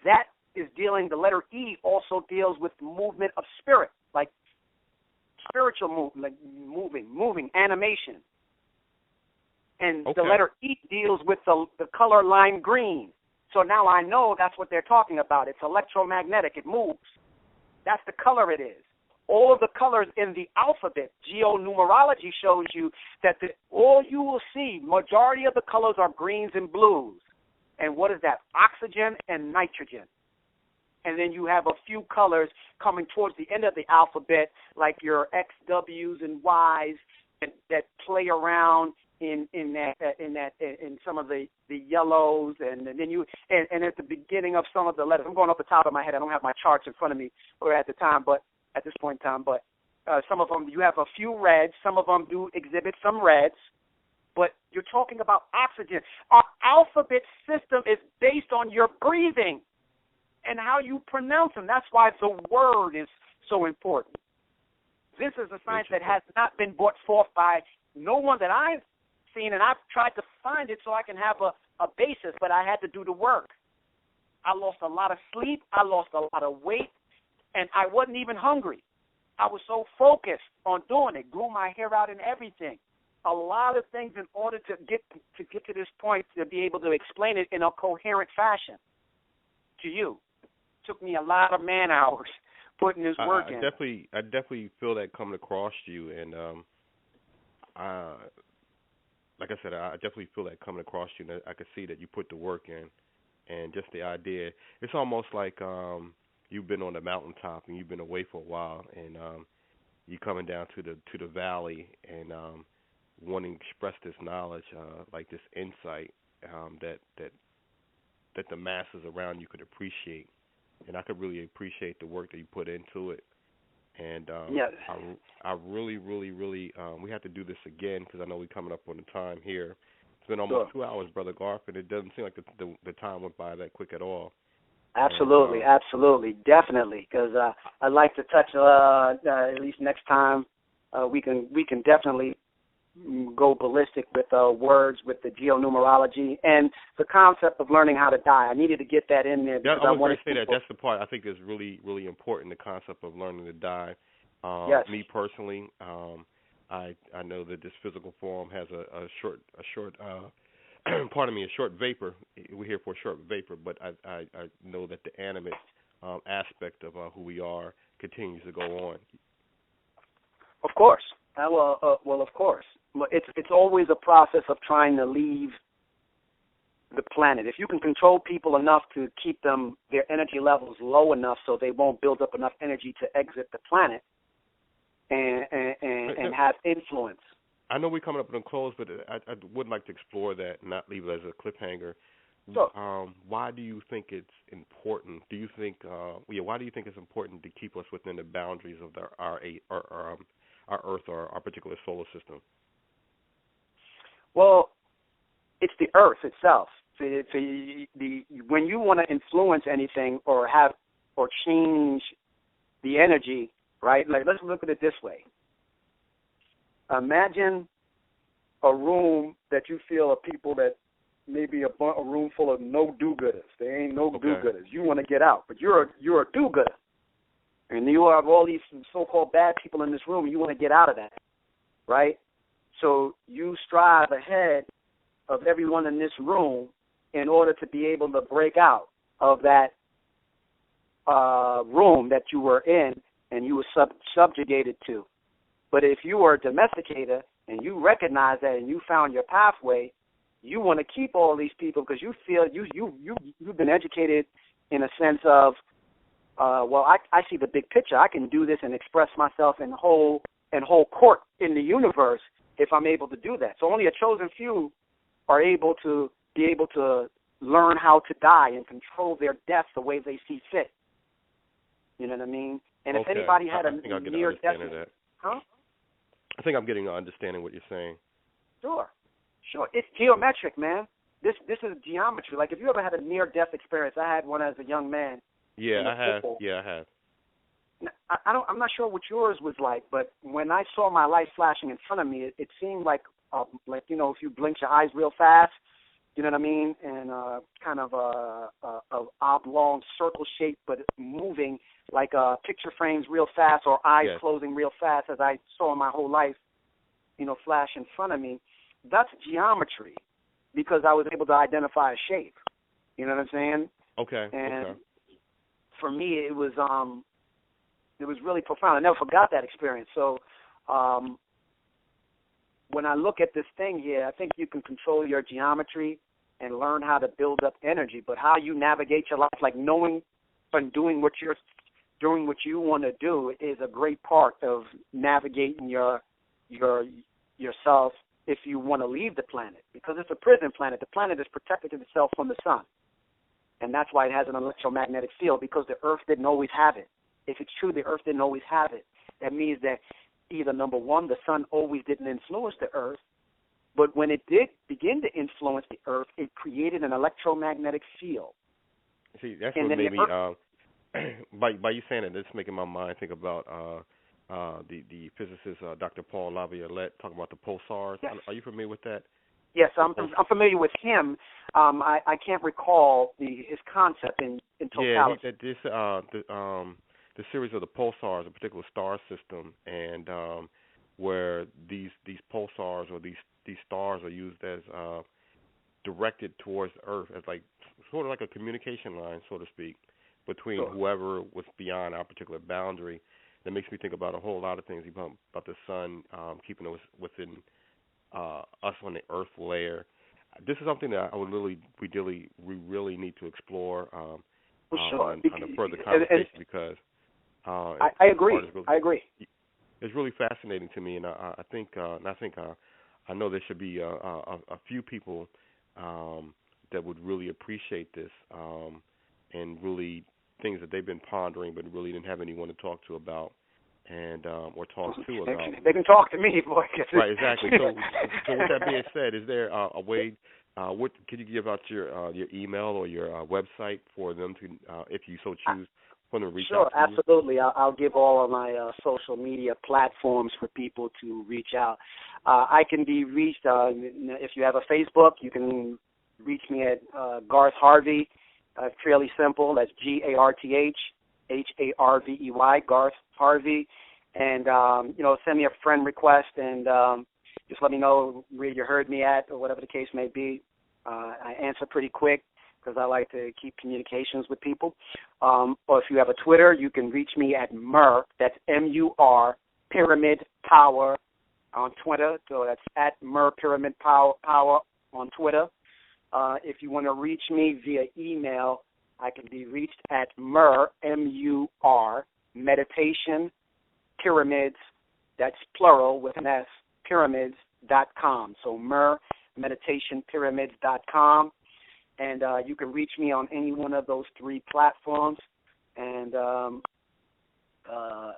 That is the letter E also deals with movement of spirit, like spiritual movement, like moving, animation. And the letter E deals with the color lime green. So now I know that's what they're talking about. It's electromagnetic. It moves. That's the color it is. All of the colors in the alphabet, geo-numerology shows you that all you will see, majority of the colors are greens and blues. And what is that? Oxygen and nitrogen. And then you have a few colors coming towards the end of the alphabet, like your X, W's, and Y's that play around in some of the yellows, and then you and at the beginning of some of the letters. I'm going off the top of my head. I don't have my charts in front of me or at this point in time. But some of them you have a few reds. Some of them do exhibit some reds. But you're talking about oxygen. Our alphabet system is based on your breathing and how you pronounce them. That's why the word is so important. This is a science that has not been brought forth by no one that I've seen, and I've tried to find it so I can have a basis, but I had to do the work. I lost a lot of sleep. I lost a lot of weight, and I wasn't even hungry. I was so focused on doing it, grew my hair out and everything. A lot of things in order to get to this point to be able to explain it in a coherent fashion to you. It took me a lot of man hours putting this work in. I definitely feel that coming across you, and like I said, I definitely feel that coming across you, and I can see that you put the work in, and just the idea. It's almost like you've been on the mountaintop and you've been away for a while, and you're coming down to the valley and wanting to express this knowledge, like this insight that the masses around you could appreciate, and I could really appreciate the work that you put into it. And I really, really, really, we have to do this again because I know we're coming up on the time here. It's been almost 2 hours, Brother Garth, and it doesn't seem like the time went by that quick at all. Absolutely, absolutely, definitely. Because I'd like to touch at least next time. We can definitely go ballistic with words, with the geo-numerology, and the concept of learning how to die. I needed to get that in there. Because I was going to say that. That's the part I think is really, really important, the concept of learning to die. Yes. Me personally, I know that this physical form has a short pardon me, a short vapor. We're here for a short vapor, but I know that the animate aspect of who we are continues to go on. Of course. Well, of course. It's always a process of trying to leave the planet. If you can control people enough to keep their energy levels low enough so they won't build up enough energy to exit the planet and have influence. I know we're coming up on a close, but I would like to explore that and not leave it as a cliffhanger. Sure. Why do you think it's important? Do you think, why do you think it's important to keep us within the boundaries of our Earth or our particular solar system? Well, it's the Earth itself. When you want to influence anything or change the energy, right? Like, let's look at it this way. Imagine a room that you feel of people that maybe a room full of no do-gooders. They ain't no do-gooders. You want to get out, but you're a do-gooder. And you have all these so-called bad people in this room, and you want to get out of that, right? So you strive ahead of everyone in this room in order to be able to break out of that room that you were in and you were subjugated to. But if you were a domesticator and you recognize that and you found your pathway, you want to keep all these people because you feel you've been educated in a sense of, I see the big picture. I can do this and express myself in whole court in the universe if I'm able to do that. So only a chosen few are able to learn how to die and control their death the way they see fit. You know what I mean? And if anybody had a near death, huh? I think I'm getting an understanding what you're saying. Sure. It's geometric, man. This is geometry. Like, if you ever had a near-death experience, I had one as a young man. Yeah, I have. Yeah, I have. I'm not sure what yours was like, but when I saw my life flashing in front of me, it seemed like if you blink your eyes real fast, you know what I mean, and kind of a oblong circle shape, but moving like picture frames real fast or eyes closing real fast as I saw my whole life, flash in front of me. That's geometry because I was able to identify a shape. You know what I'm saying? Okay. And for me, it was really profound. I never forgot that experience. So when I look at this thing here, I think you can control your geometry and learn how to build up energy. But how you navigate your life, like knowing and doing what you want to do, is a great part of navigating yourself if you want to leave the planet, because it's a prison planet. The planet is protected itself from the sun, and that's why it has an electromagnetic field, because the Earth didn't always have it. If it's true the Earth didn't always have it, that means that either, number one, the sun always didn't influence the Earth, but when it did begin to influence the Earth, it created an electromagnetic field. See, that's what made me, by you saying it, it's making my mind think about the physicist Dr. Paul Laviolette talking about the pulsars. Yes. Are you familiar with that? Yes, I'm familiar with him. I can't recall his concept in totality. Yeah, the series of the pulsars, a particular star system, and where these pulsars or these stars are used as directed towards the Earth as sort of like a communication line, so to speak, between whoever was beyond our particular boundary. That makes me think about a whole lot of things about the sun keeping us within us on the Earth layer. This is something that we really need to explore on a further conversation because I agree. I agree. It's really fascinating to me, and I know there should be a few people that would really appreciate this and really things that they've been pondering but really didn't have anyone to talk to about and or talk to about. They can talk to me, boy. Right, exactly. So with that being said, is there a way? Could you give out your email or your website for them to, if you so choose, for them to reach out to you? Sure, absolutely. I'll give all of my social media platforms for people to reach out. I can be reached if you have a Facebook. You can reach me at Garth Harvey. Fairly simple. That's GarthHarvey, Garth Harvey. and send me a friend request, and just let me know where you heard me at or whatever the case may be. I answer pretty quick because I like to keep communications with people. Or if you have a Twitter, you can reach me at MER, that's M-U-R, Pyramid Power on Twitter. So that's at MER Pyramid Power on Twitter. If you want to reach me via email, I can be reached at MER, M-U-R, Meditation Pyramids, that's plural with an S, pyramids.com. So MER, meditationpyramids.com. And you can reach me on any one of those 3 platforms. And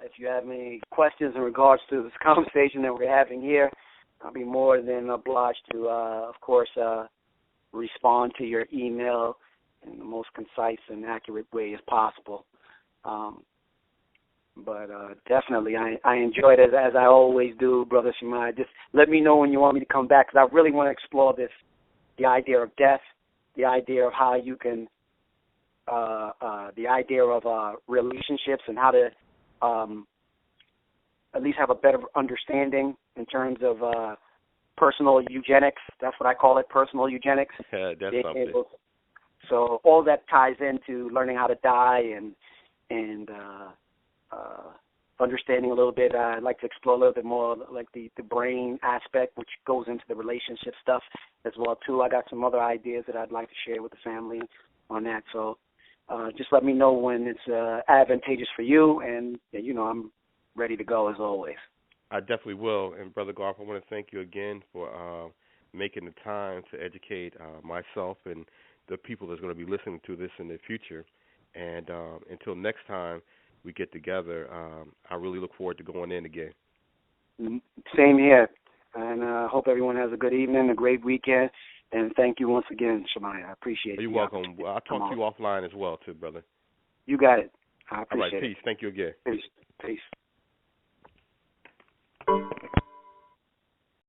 if you have any questions in regards to this conversation that we're having here, I'll be more than obliged to, of course, respond to your email in the most concise and accurate way as possible. But definitely, I enjoyed it, as I always do, Brother Shema'yah. Just let me know when you want me to come back, because I really want to explore the idea of death, the idea of how you can, the idea of relationships and how to at least have a better understanding in terms of personal eugenics. That's what I call it, personal eugenics. Yeah, that's something. So all that ties into learning how to die and understanding a little bit. I'd like to explore a little bit more like the brain aspect, which goes into the relationship stuff as well too. I got some other ideas that I'd like to share with the family on that. So just let me know when it's advantageous for you, and I'm ready to go as always. I definitely will. And Brother Garth, I want to thank you again for making the time to educate myself and the people that's going to be listening to this in the future. And until next time we get together, I really look forward to going in again. Same here. And I hope everyone has a good evening, a great weekend. And thank you once again, Shema'yah. I appreciate it. You're welcome. I'll talk to you offline as well, too, brother. You got it. I appreciate it. All right, peace. Thank you again. Peace.